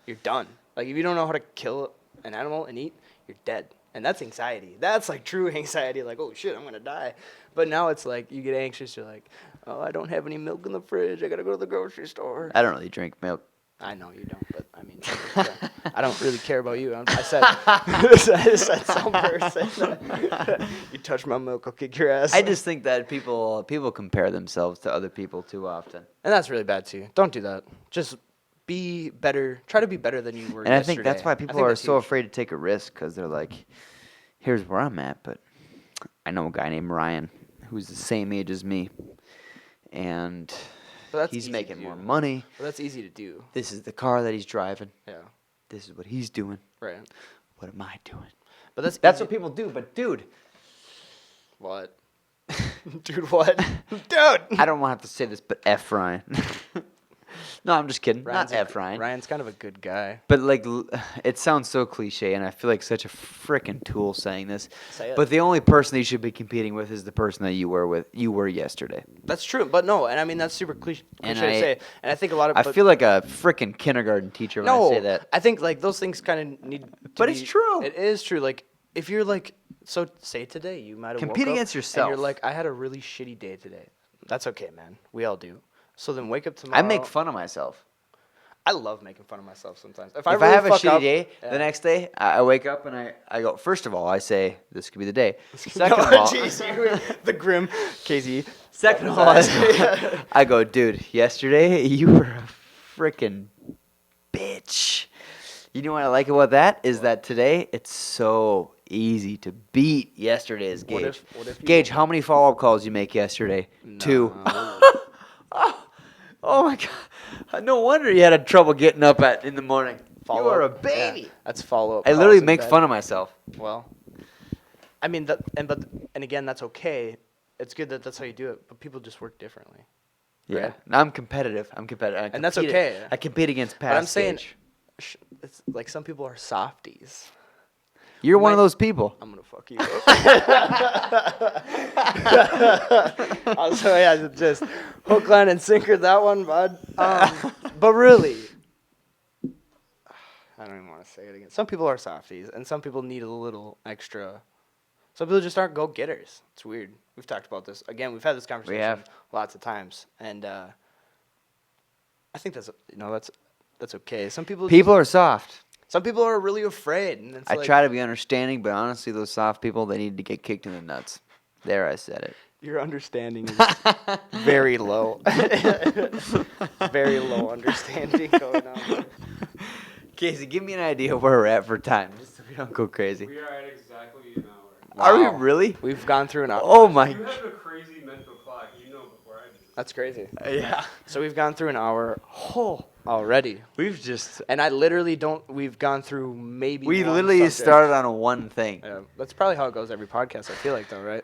S2: You're done. Like if you don't know how to kill an animal and eat, you're dead. And that's anxiety. That's true anxiety. Like, oh shit, I'm gonna die. But now it's you get anxious. You're like, oh, I don't have any milk in the fridge. I gotta go to the grocery store.
S1: I don't really drink milk.
S2: I know you don't, but I mean, I don't really care about you. I said, I said some person. You touch my milk, I'll kick your ass.
S1: I just think that people compare themselves to other people too often.
S2: and that's really bad too. Don't do that. Just be better. Try to be better than you were.
S1: And I think that's
S2: yesterday.
S1: why
S2: I
S1: people
S2: think
S1: are
S2: that's
S1: so
S2: huge.
S1: afraid to take a risk because they're like, here's where I'm at, but I know a guy named Ryan who's the same age as me, and
S2: But that's
S1: he's
S2: easy
S1: making
S2: to
S1: more
S2: do.
S1: money.
S2: But that's easy to do.
S1: This is the car that he's driving.
S2: Yeah.
S1: This is what he's doing.
S2: Right.
S1: What am I doing?
S2: But that's
S1: That's
S2: easy.
S1: what people do. But dude,
S2: What? Dude, what? Dude.
S1: I don't want to have to say this, but F Ryan. No, I'm just kidding.
S2: Ryan's
S1: Not F Ryan.
S2: Ryan's kind of a good guy.
S1: But like, it sounds so cliche, and I feel like such a freaking tool saying this.
S2: Say it.
S1: But the only person that you should be competing with is the person that you were yesterday.
S2: That's true, but no, and I mean that's super cliche
S1: And
S2: to say. And I think a lot of
S1: I feel like a freaking kindergarten teacher when I say that.
S2: I think like those things kind of need.
S1: But it's true.
S2: It is true. Like if you're like, so say today you might have
S1: Compete
S2: woke up
S1: against yourself.
S2: And you're like, I had a really shitty day today. That's okay, man. We all do. So then wake up tomorrow.
S1: I make fun of myself.
S2: I love making fun of myself sometimes. If
S1: I
S2: really
S1: have a
S2: fuck
S1: shitty
S2: up,
S1: day,
S2: yeah.
S1: the next day I wake up and I go. First of all, I say this could be the day. Second of all,
S2: the grim Casey.
S1: second of all, I go, dude. Yesterday you were a freaking bitch. You know what I like about that is that today it's so easy to beat yesterday's Gage.
S2: What if you-
S1: Gage, how many follow-up calls you make yesterday?
S2: No.
S1: 2. Oh my god! No wonder you had trouble getting up in the morning. You are a baby.
S2: Yeah, that's follow up.
S1: I literally make fun of myself.
S2: Well, I mean and again that's okay. It's good that that's how you do it, but people just work differently.
S1: Yeah,
S2: Right.
S1: I'm competitive. I
S2: And that's
S1: compete-
S2: okay.
S1: I compete against past.
S2: But I'm saying,
S1: Gage.
S2: it's like some people are softies.
S1: You're one of
S2: might-
S1: those people.
S2: I'm gonna fuck you up. So yeah, just hook, line, and sinker that one, bud. But really, I don't even want to say it again. Some people are softies, and some people need a little extra. Some people just aren't go-getters. It's weird. We've talked about this. Again, we've had this conversation
S1: have.
S2: lots of times, and I think that's that's okay. Some people
S1: People are soft.
S2: some people are really afraid, and it's
S1: I
S2: like,
S1: try to be understanding, but honestly, those soft people, they need to get kicked in the nuts. There, I said it.
S2: Your understanding is very low. Very low understanding going on.
S1: Casey, give me an idea of where we're at for time, just so we don't go crazy.
S3: We are at exactly an hour.
S1: Are
S2: Wow.
S1: we really?
S2: We've gone through an hour.
S1: Oh my.
S3: You have a crazy mental clock. You know before I do.
S2: That's crazy.
S1: Yeah.
S2: So we've gone through an hour
S1: Oh,
S2: already.
S1: we've just.
S2: And I literally don't, we've gone through maybe
S1: We
S2: one
S1: literally
S2: subject.
S1: started on one thing.
S2: Yeah, that's probably how it goes every podcast, I feel like, though, right?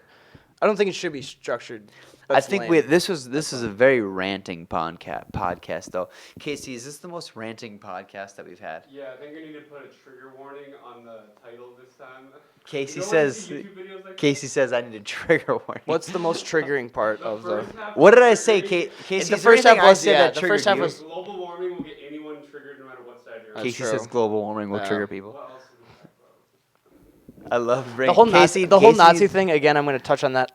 S2: I don't think it should be structured.
S1: I
S2: That's
S1: think
S2: lame.
S1: this is a very ranting podcast though. Casey, is this the most ranting podcast that we've had?
S3: Yeah, I think we need to put a trigger warning on the title this time.
S1: Casey
S3: You don't wanna
S1: says.
S3: see YouTube videos like
S1: Casey says I need a trigger warning.
S2: What's the most triggering part
S3: this?
S2: of the...
S3: first half
S1: What
S3: was
S1: did I say,
S3: triggering.
S1: Casey?
S2: The
S1: is there
S2: first half
S1: anything I
S2: was-
S1: said
S2: yeah,
S1: that
S2: the
S1: triggered
S2: first half
S1: you?
S2: was-
S3: Global warming will get anyone triggered no matter what side you're on.
S2: That's
S1: Casey
S2: true.
S1: says global warming will
S2: Yeah.
S1: trigger people.
S3: What else did we talk about?
S1: I love
S2: The
S1: bringing
S2: whole
S1: Casey.
S2: Nazi, the whole Nazi
S1: Casey's-
S2: thing, again, I'm going to touch on that.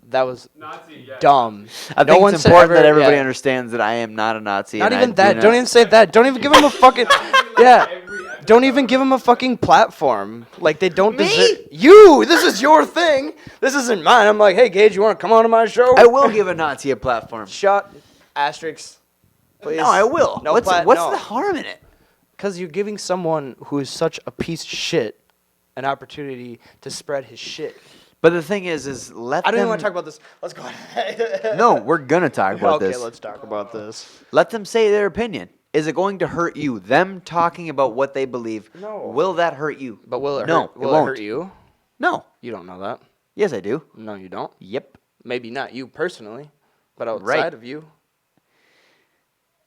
S2: That was
S3: Nazi, yeah.
S2: dumb.
S1: I
S2: No
S1: think
S2: one
S1: it's
S2: said
S1: important that
S2: ever-
S1: everybody
S2: yeah.
S1: understands that I am not a Nazi.
S2: Not
S1: and
S2: even
S1: I
S2: that.
S1: do
S2: Don't
S1: not-
S2: even say that. Don't even give him a fucking... Yeah. Don't even give him a fucking platform. Like, they don't
S1: Me?
S2: deserve... You! This is your thing. This isn't mine. I'm like, hey, Gage, you want to come on to my show?
S1: I will give a Nazi a platform.
S2: Shut asterisk, please.
S1: No, I will.
S2: No
S1: what's
S2: no.
S1: the harm in it?
S2: Because you're giving someone who is such a piece of shit an opportunity to spread his shit.
S1: But the thing is let
S2: I don't
S1: them.
S2: even want to talk about this. Let's go ahead.
S1: No, we're gonna talk about
S2: okay,
S1: this.
S2: let's talk about this.
S1: Let them say their opinion. Is it going to hurt you? Them talking about what they believe.
S2: No.
S1: Will that hurt you?
S2: But will it
S1: No,
S2: hurt?
S1: it
S2: Will it
S1: won't.
S2: hurt you?
S1: No.
S2: You don't know that.
S1: Yes, I do.
S2: No, you don't.
S1: Yep.
S2: Maybe not you personally, but outside
S1: Right.
S2: of you.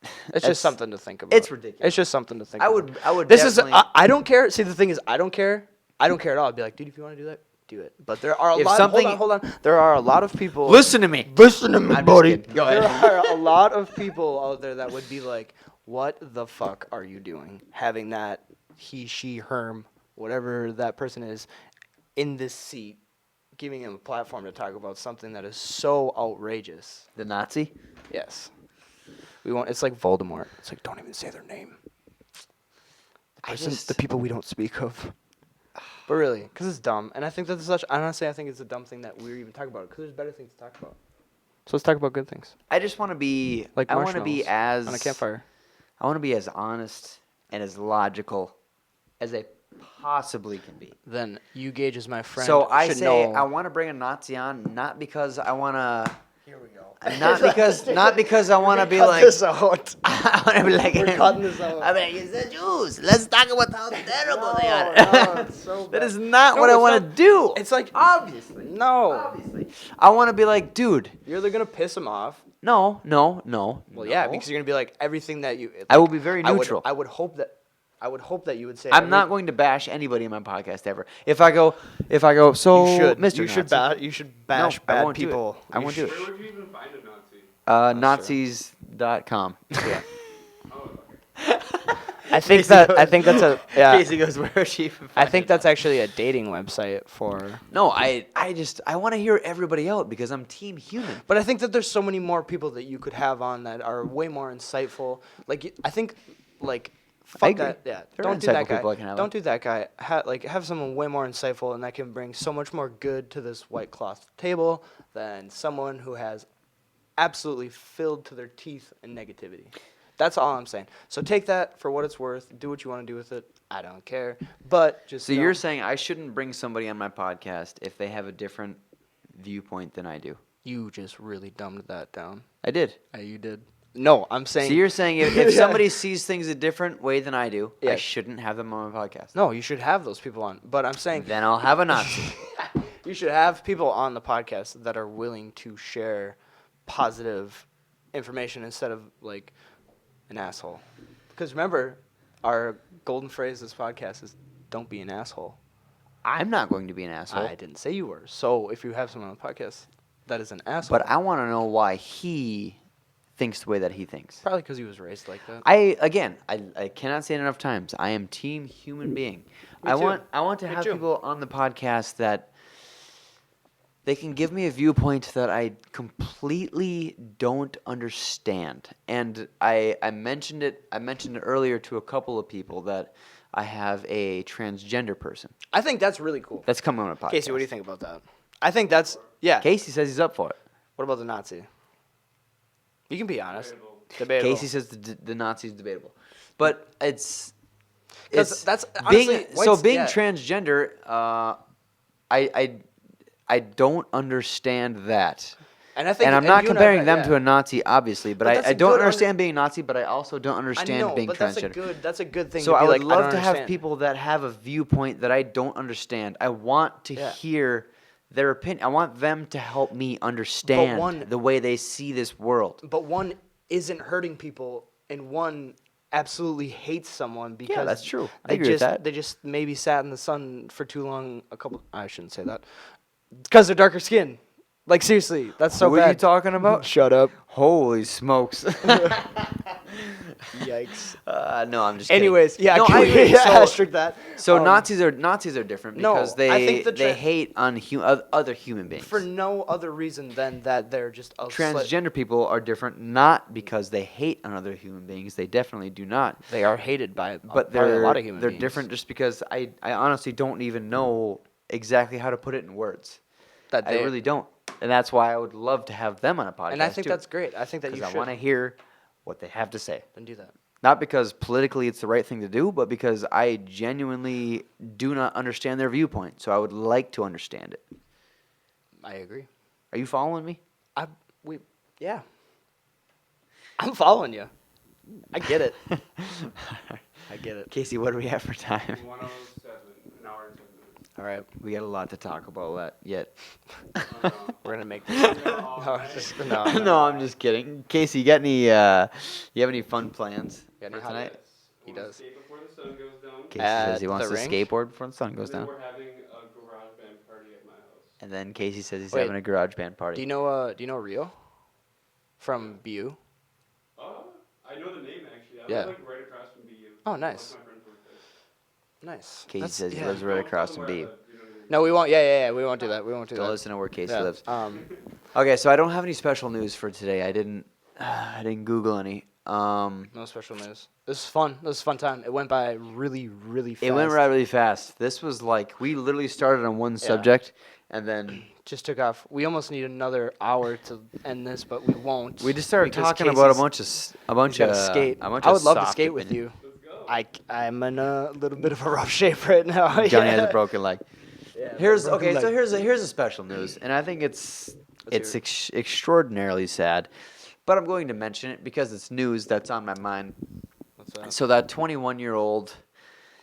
S2: It's
S1: It's-
S2: just something to think about.
S1: it's ridiculous.
S2: It's just something to think
S1: I
S2: about.
S1: would.
S2: This is
S1: definitely-
S2: I don't care. See, the thing is, I don't care. I don't care at all. I'd be like, dude, if you want to do that, do it. But there are a
S1: If
S2: lot.
S1: something-
S2: Hold on. There are a lot of people.
S1: Listen to me.
S2: Listen to me,
S1: I'm just
S2: buddy.
S1: kidding. Go
S2: There
S1: ahead.
S2: are a lot of people out there that would be like, what the fuck are you doing? Having that he, she, herm, whatever that person is, in this seat, giving him a platform to talk about something that is so outrageous.
S1: The Nazi.
S2: Yes. We want. It's like Voldemort. It's like, don't even say their name. The people we don't speak of. But really, because it's dumb, and I think that's such. Honestly, I think it's a dumb thing that we're even talking about. Because there's better things to talk about. So let's talk about good things,
S1: I just want to be.
S2: like
S1: I want to be
S2: marshmallows
S1: as.
S2: on a campfire.
S1: I want to be as honest and as logical as I possibly can be.
S2: Then you, Gage, as my friend.
S1: So I
S2: should
S1: say
S2: know.
S1: I want to bring a Nazi on, not because I want to.
S2: Here we go.
S1: Not because I want to be
S2: Cut
S1: like.
S2: this out.
S1: I want to be like.
S2: We're cutting this out.
S1: I'm like, it's the Jews. Let's talk about how terrible they are.
S2: No, it's so
S1: That
S2: bad.
S1: is not
S2: No,
S1: what I
S2: it's
S1: want to
S2: not-
S1: do.
S2: It's like
S1: Obviously.
S2: no.
S1: Obviously. I want to be like, dude.
S2: You're either gonna piss him off,
S1: No.
S2: Well, yeah, because you're gonna be like everything that you.
S1: I will be very neutral.
S2: I would hope that you would say.
S1: I'm not going to bash anybody in my podcast ever. If I go, so
S2: You should.
S1: Mr.
S2: You should
S1: Nazi.
S2: you should bash
S1: I
S2: bad
S1: won't do it.
S2: people.
S1: I won't do it.
S3: Where would you even find a Nazi?
S1: Nazis.com.
S2: Yeah.
S3: Oh, okay.
S2: I think that's a yeah.
S1: Casey goes, where is she even
S2: I
S1: find
S2: think
S1: it?
S2: that's actually a dating website for.
S1: No, I want to hear everybody out because I'm team human.
S2: But I think that there's so many more people that you could have on that are way more insightful. Like I think, like fuck
S1: agree.
S2: that. Yeah,
S1: There are
S2: don't do that
S1: insightful
S2: guy.
S1: people I can have
S2: Don't
S1: on.
S2: do that guy. Have someone way more insightful and that can bring so much more good to this white cloth table than someone who has absolutely filled to their teeth in negativity. That's all I'm saying. So take that for what it's worth. Do what you want to do with it. I don't care. But just
S1: So
S2: know-
S1: you're saying I shouldn't bring somebody on my podcast if they have a different viewpoint than I do?
S2: you just really dumbed that down.
S1: I did.
S2: You did. No, I'm saying.
S1: So you're saying if
S2: Yeah.
S1: somebody sees things a different way than I do, I
S2: Yeah.
S1: shouldn't have them on my podcast?
S2: No, you should have those people on. But I'm saying
S1: Then I'll have a Nazi.
S2: you should have people on the podcast that are willing to share positive information instead of like an asshole. Because remember, our golden phrase this podcast is "Don't be an asshole."
S1: I'm not going to be an asshole.
S2: I didn't say you were. So if you have someone on the podcast that is an asshole,
S1: But I want to know why he thinks the way that he thinks.
S2: probably because he was raised like that.
S1: I cannot say it enough times. I am team human being.
S2: Me
S1: I
S2: too.
S1: want to
S2: Me
S1: have
S2: too.
S1: people on the podcast that they can give me a viewpoint that I completely don't understand. And I mentioned it earlier to a couple of people that I have a transgender person
S2: I think that's really cool.
S1: that's coming on a podcast.
S2: Casey, what do you think about that? I think that's yeah.
S1: Casey says he's up for it.
S2: What about the Nazi? You can be honest.
S3: Debatable.
S2: Debatable.
S1: Casey says the Nazi's debatable, but it's
S2: 'Cause that's honestly,
S1: being
S2: whites-
S1: being
S2: yeah.
S1: transgender. I don't understand that,
S2: And I think,
S1: and I'm not
S2: you and
S1: comparing
S2: I-
S1: them
S2: yeah.
S1: to a Nazi, obviously. But,
S2: But that's
S1: I
S2: a
S1: don't
S2: good
S1: understand being Nazi, but I also don't
S2: I
S1: understand
S2: know,
S1: being
S2: but
S1: transgender.
S2: that's a good thing.
S1: So
S2: to
S1: I
S2: be
S1: would
S2: like,
S1: love
S2: don't
S1: to have
S2: understand.
S1: people that have a viewpoint that I don't understand. I want to
S2: Yeah.
S1: hear their opinion. I want them to help me understand
S2: one-
S1: the way they see this world.
S2: But one isn't hurting people, and one absolutely hates someone because
S1: that's true. I
S2: They
S1: agree with
S2: just
S1: that.
S2: they just maybe sat in the sun for too long. I shouldn't say that because they're darker skin. Like seriously, that's so
S1: What are
S2: bad.
S1: you talking about?
S2: Shut up.
S1: Holy smokes!
S2: Yikes.
S1: No, I'm just kidding.
S2: Anyways, yeah,
S1: No,
S2: can
S1: I
S2: we
S1: agree.
S2: asterisk that?
S1: So
S2: Um,
S1: Nazis are different
S2: no,
S1: because
S2: I think the
S1: they hate on other human beings.
S2: for no other reason than that they're just a
S1: Transgender people are different, not because they hate on other human beings. They definitely do not.
S2: They are hated by
S1: But
S2: by a
S1: they're
S2: lot of human
S1: they're
S2: beings.
S1: different just because I honestly don't even know exactly how to put it in words.
S2: That
S1: I
S2: they-
S1: really don't, and that's why I would love to have them on a podcast.
S2: And I think
S1: too,
S2: that's great. I think that you
S1: because I
S2: should
S1: want to hear what they have to say.
S2: then do that.
S1: Not because politically it's the right thing to do, but because I genuinely do not understand their viewpoint. So I would like to understand it.
S2: I agree.
S1: Are you following me?
S2: Yeah. I'm following you. I get it. I get it.
S1: Casey, what do we have for time?
S3: 107, an hour and 7 minutes.
S2: All right,
S1: We got a lot to talk about yet.
S2: we're gonna make this.
S3: Oh,
S2: no,
S1: No, I'm just kidding. Casey, you got any? You have any fun plans
S2: Got
S1: for
S2: any hot-
S1: tonight?
S2: He
S3: I wanna
S2: does.
S3: skate before the sun goes down.
S1: Casey
S2: At
S1: says he wants
S2: the
S1: to
S2: rink?
S1: skateboard before the sun goes
S3: And then
S1: down.
S3: we're having a garage band party at my house.
S1: And then Casey says he's
S2: Wait.
S1: having a garage band party.
S2: Do you know Rio? From BU?
S3: I know the name actually. I
S2: Yeah.
S3: live like right across from BU.
S2: Oh, nice.
S3: That's my friend's birthday.
S2: Nice.
S1: Casey
S2: That's-
S1: says he
S2: yeah.
S1: lives right
S3: Don't
S1: across
S3: tell
S1: from
S3: them
S1: B.
S3: where I live, you know what I mean?
S2: No, we won't. Yeah. We won't do that. We won't do
S1: Don't
S2: that.
S1: listen to where Casey
S2: Yeah.
S1: lives.
S2: Um,
S1: Okay, so I don't have any special news for today. I didn't Google any.
S2: no special news. This is fun. This is a fun time. It went by really, really fast.
S1: It went right really fast. This was like we literally started on one subject, and then
S2: Just took off. We almost need another hour to end this, but we won't.
S1: we just started
S2: because
S1: talking about a
S2: Casey's-
S1: bunch
S2: he's gotta
S1: of
S2: skate.
S1: a bunch
S2: I
S1: of
S2: would love to
S1: soft
S2: skate with
S1: opinion.
S2: you.
S3: Let's go.
S2: I'm in a little bit of a rough shape right now.
S1: Johnny
S2: Yeah.
S1: has a broken leg.
S2: Yeah,
S1: Here's
S2: broken
S1: okay. So
S2: leg.
S1: here's a special news, and I think it's
S2: Let's hear
S1: extraordinarily sad, but I'm going to mention it because it's news that's on my mind.
S2: What's that?
S1: So that 21-year-old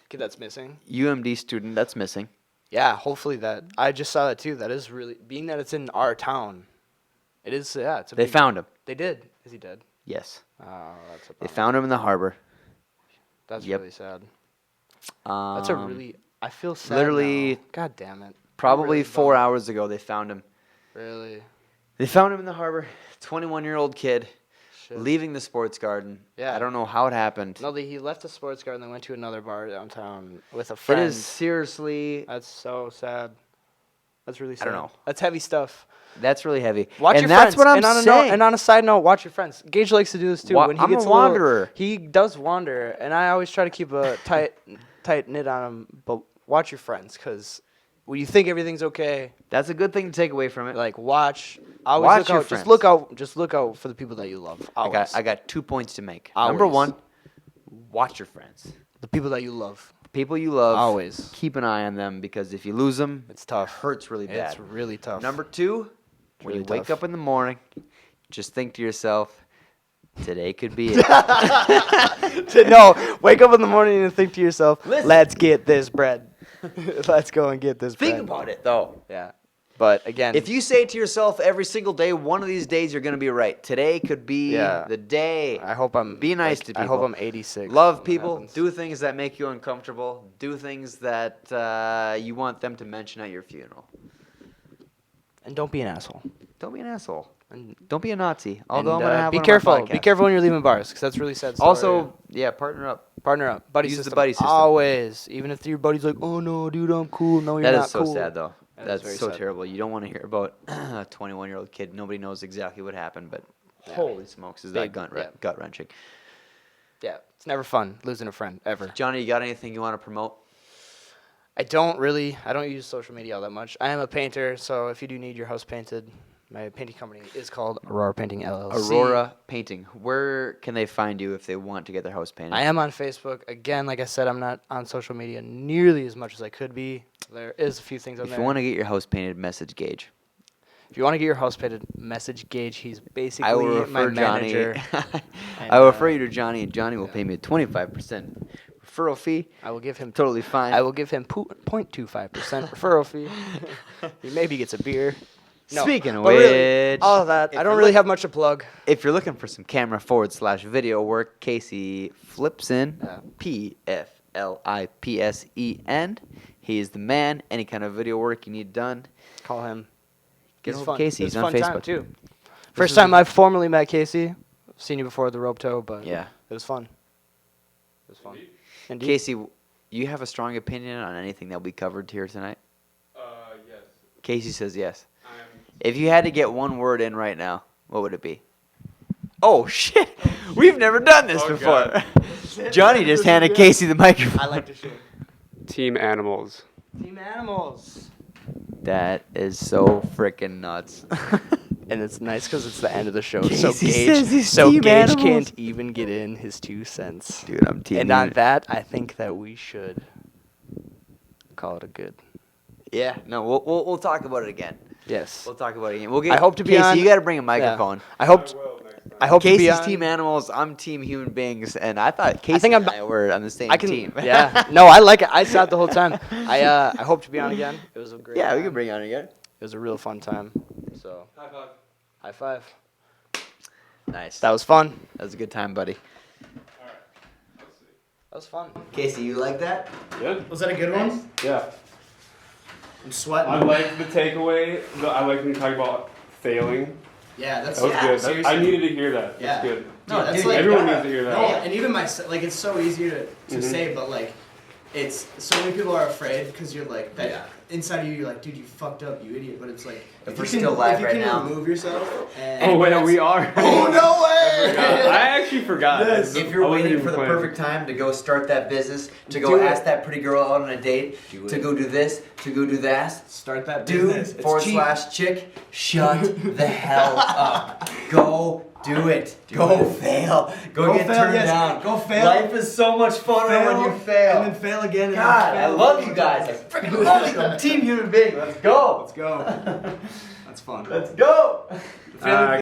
S2: Kid that's missing.
S1: UMD student that's missing.
S2: Yeah, hopefully that. I just saw that too. That is really being that it's in our town. It is. Yeah, it's a
S1: They
S2: big-
S1: found him.
S2: They did. Is he dead?
S1: Yes.
S2: Oh, that's a
S1: They
S2: bummer.
S1: found him in the harbor.
S2: That's
S1: Yep.
S2: really sad.
S1: Um,
S2: That's a really. I feel sad.
S1: literally-
S2: now. God damn it.
S1: Probably
S2: really
S1: 4
S2: bummed.
S1: hours ago, they found him.
S2: Really.
S1: They found him in the harbor. 21-year-old kid
S2: Shit.
S1: leaving the sports garden.
S2: Yeah.
S1: I don't know how it happened.
S2: No, he left the sports car and then went to another bar downtown with a
S1: It
S2: friend.
S1: is seriously.
S2: That's so sad. That's really
S1: I
S2: sad.
S1: don't know.
S2: That's heavy stuff.
S1: That's really heavy.
S2: Watch
S1: and
S2: your
S1: that's
S2: friends.
S1: what I'm
S2: and on a
S1: saying.
S2: Note, and on a side note, watch your friends. Gage likes to do this too. When he
S1: I'm
S2: gets
S1: a
S2: little-
S1: wanderer.
S2: he does wander, and I always try to keep a tight knit on him. But watch your friends, because when you think everything's okay,
S1: That's a good thing to take away from it.
S2: like watch. Always
S1: Watch
S2: look
S1: your
S2: out.
S1: friends.
S2: Just look out for the people that you love. Always.
S1: I got 2 points to make. Number
S2: Always.
S1: 1, watch your friends.
S2: the people that you love.
S1: People you love.
S2: Always.
S1: Keep an eye on them because if you lose them,
S2: It's tough.
S1: It hurts really bad.
S2: It's really tough.
S1: Number 2, when you
S2: really
S1: wake
S2: tough.
S1: up in the morning, just think to yourself, today could be it.
S2: No, wake up in the morning and think to yourself,
S1: Listen.
S2: let's get this bread. Let's go and get this bread.
S1: Think about it though.
S2: Yeah. But again,
S1: If you say to yourself every single day, one of these days you're going to be right. Today could be
S2: Yeah.
S1: the day.
S2: I hope I'm
S1: Be nice to
S2: I hope
S1: people.
S2: I'm 86.
S1: Love
S2: when it
S1: people.
S2: happens.
S1: Do things that make you uncomfortable. Do things that you want them to mention at your funeral.
S2: And don't be an asshole.
S1: Don't be an asshole.
S2: And,
S1: Don't be a Nazi. Although I'm
S2: and,
S1: going to have
S2: be
S1: one on my
S2: careful. Be
S1: podcast.
S2: careful when you're leaving bars, because that's really sad. Story.
S1: Also, yeah, partner up.
S2: partner up, buddy
S1: use the
S2: system.
S1: buddy system.
S2: Always, even if your buddy's like, "Oh no, dude, I'm cool." No, you're
S1: That
S2: not
S1: is so
S2: cool.
S1: sad, though.
S2: That is
S1: That's
S2: very
S1: so
S2: sad.
S1: terrible. You don't want to hear about a 21-year-old kid. Nobody knows exactly what happened, but
S2: Yeah.
S1: holy smokes, is
S2: Big,
S1: that
S2: yeah.
S1: gut wrenching.
S2: Yeah, it's never fun losing a friend ever.
S1: Johnny, you got anything you want to promote?
S2: I don't use social media all that much. I am a painter, so if you do need your house painted, my painting company is called Aurora Painting LLC.
S1: Aurora Painting. Where can they find you if they want to get their house painted?
S2: I am on Facebook. Again, like I said, I'm not on social media nearly as much as I could be. There is a few things on
S1: If
S2: there.
S1: you want to get your house painted, message Gage.
S2: If you want to get your house painted, message Gage. He's basically
S1: I will
S2: my
S1: refer Johnny.
S2: manager.
S1: I will
S2: And,
S1: refer you to Johnny, and Johnny will pay me a 25% referral fee.
S2: I will give him
S1: Totally fine.
S2: I will give him 0.25% referral fee. He maybe gets a beer. No,
S1: Speaking of
S2: but really,
S1: which,
S2: all of that.
S1: if
S2: I don't
S1: you're
S2: really
S1: look-
S2: have much to plug.
S1: if you're looking for some camera /video work, Casey Flipsen,
S2: Yeah.
S1: Pflipsen. He is the man. Any kind of video work you need done,
S2: Call him.
S1: get
S2: It's
S1: hold
S2: fun.
S1: of Casey.
S2: It's
S1: He's
S2: a
S1: on
S2: fun time,
S1: Facebook
S2: too.
S1: This
S2: First
S1: is
S2: time
S1: a-
S2: I've formally met Casey. I've seen you before at the rope toe, but
S1: Yeah.
S2: it was fun. It was fun. Indeed.
S1: Casey, you have a strong opinion on anything that we covered here tonight?
S3: Yes.
S1: Casey says yes.
S3: I'm.
S1: If you had to get one word in right now, what would it be? Oh shit! We've never done this
S3: Oh,
S1: before.
S3: God.
S1: Johnny just handed Casey the microphone.
S2: I like to shoot.
S3: Team animals.
S2: Team animals.
S1: That is so freaking nuts.
S2: And it's nice because it's the end of the show,
S1: Casey
S2: so
S1: says he's
S2: Gage
S1: team animals.
S2: can't even get in his 2 cents.
S1: Dude, I'm team.
S2: And on
S1: unit.
S2: that, I think that we should call it a good.
S1: Yeah, no, we'll talk about it again.
S2: Yes.
S1: We'll talk about it again. We'll get.
S2: I hope to be
S1: Casey,
S2: on-
S1: you got to bring a microphone.
S2: I hope. I hope to be
S1: Casey's
S2: on.
S1: team animals. I'm team human beings, and I thought Casey
S2: think
S1: and
S2: I'm-
S1: I were on the same
S2: I can.
S1: team.
S2: Yeah. No, I like it. I saw it the whole time. I hope to be on again. It was a great.
S1: Yeah, we
S2: time.
S1: can bring it on again.
S2: It was a real fun time. So
S3: High five.
S2: high five.
S1: Nice.
S2: That was fun.
S1: That was a good time, buddy.
S3: All right. Let's see.
S2: That was fun.
S1: Casey, you like that?
S3: Good.
S2: Was that a good one?
S3: Yeah.
S2: I'm sweating.
S3: I like the takeaway. I like when you talk about failing.
S2: Yeah, that's
S3: That was good. I needed to hear that.
S2: Yeah.
S3: That's good.
S2: No, that's
S1: Dude,
S2: like
S3: Everyone needs to hear that.
S2: No, and even like it's so easy to
S3: Mhm.
S2: say, but like it's so many people are afraid because you're like that
S1: Yeah.
S2: inside of you. You're like, dude, you fucked up, you idiot. But it's like
S1: If
S2: you
S1: we're still live
S2: if you
S1: right
S2: can
S1: now.
S2: remove yourself. And
S3: Oh wait, we are.
S2: Oh no way!
S3: I actually forgot.
S2: Yes.
S1: If you're
S3: I wasn't
S1: waiting
S3: even
S1: for the
S3: planning.
S1: perfect time to go start that business, to go
S2: Do it.
S1: ask that pretty girl out on a date,
S2: Do
S1: to
S2: it.
S1: go do this, to go do that,
S2: Start that
S1: dude
S2: business. It's cheap.
S1: /chick, shut the hell up. Go do it. Go fail. Go get
S2: fail,
S1: turned
S2: yes.
S1: down.
S2: Go fail.
S1: Life is so much funner when you fail.
S2: and then fail again. And
S1: God,
S2: then
S1: I
S2: fail
S1: love
S2: again.
S1: you guys. I freaking love you. I'm team human being. Let's go.
S2: Let's go. That's fun.
S1: Let's go.
S2: Feeling-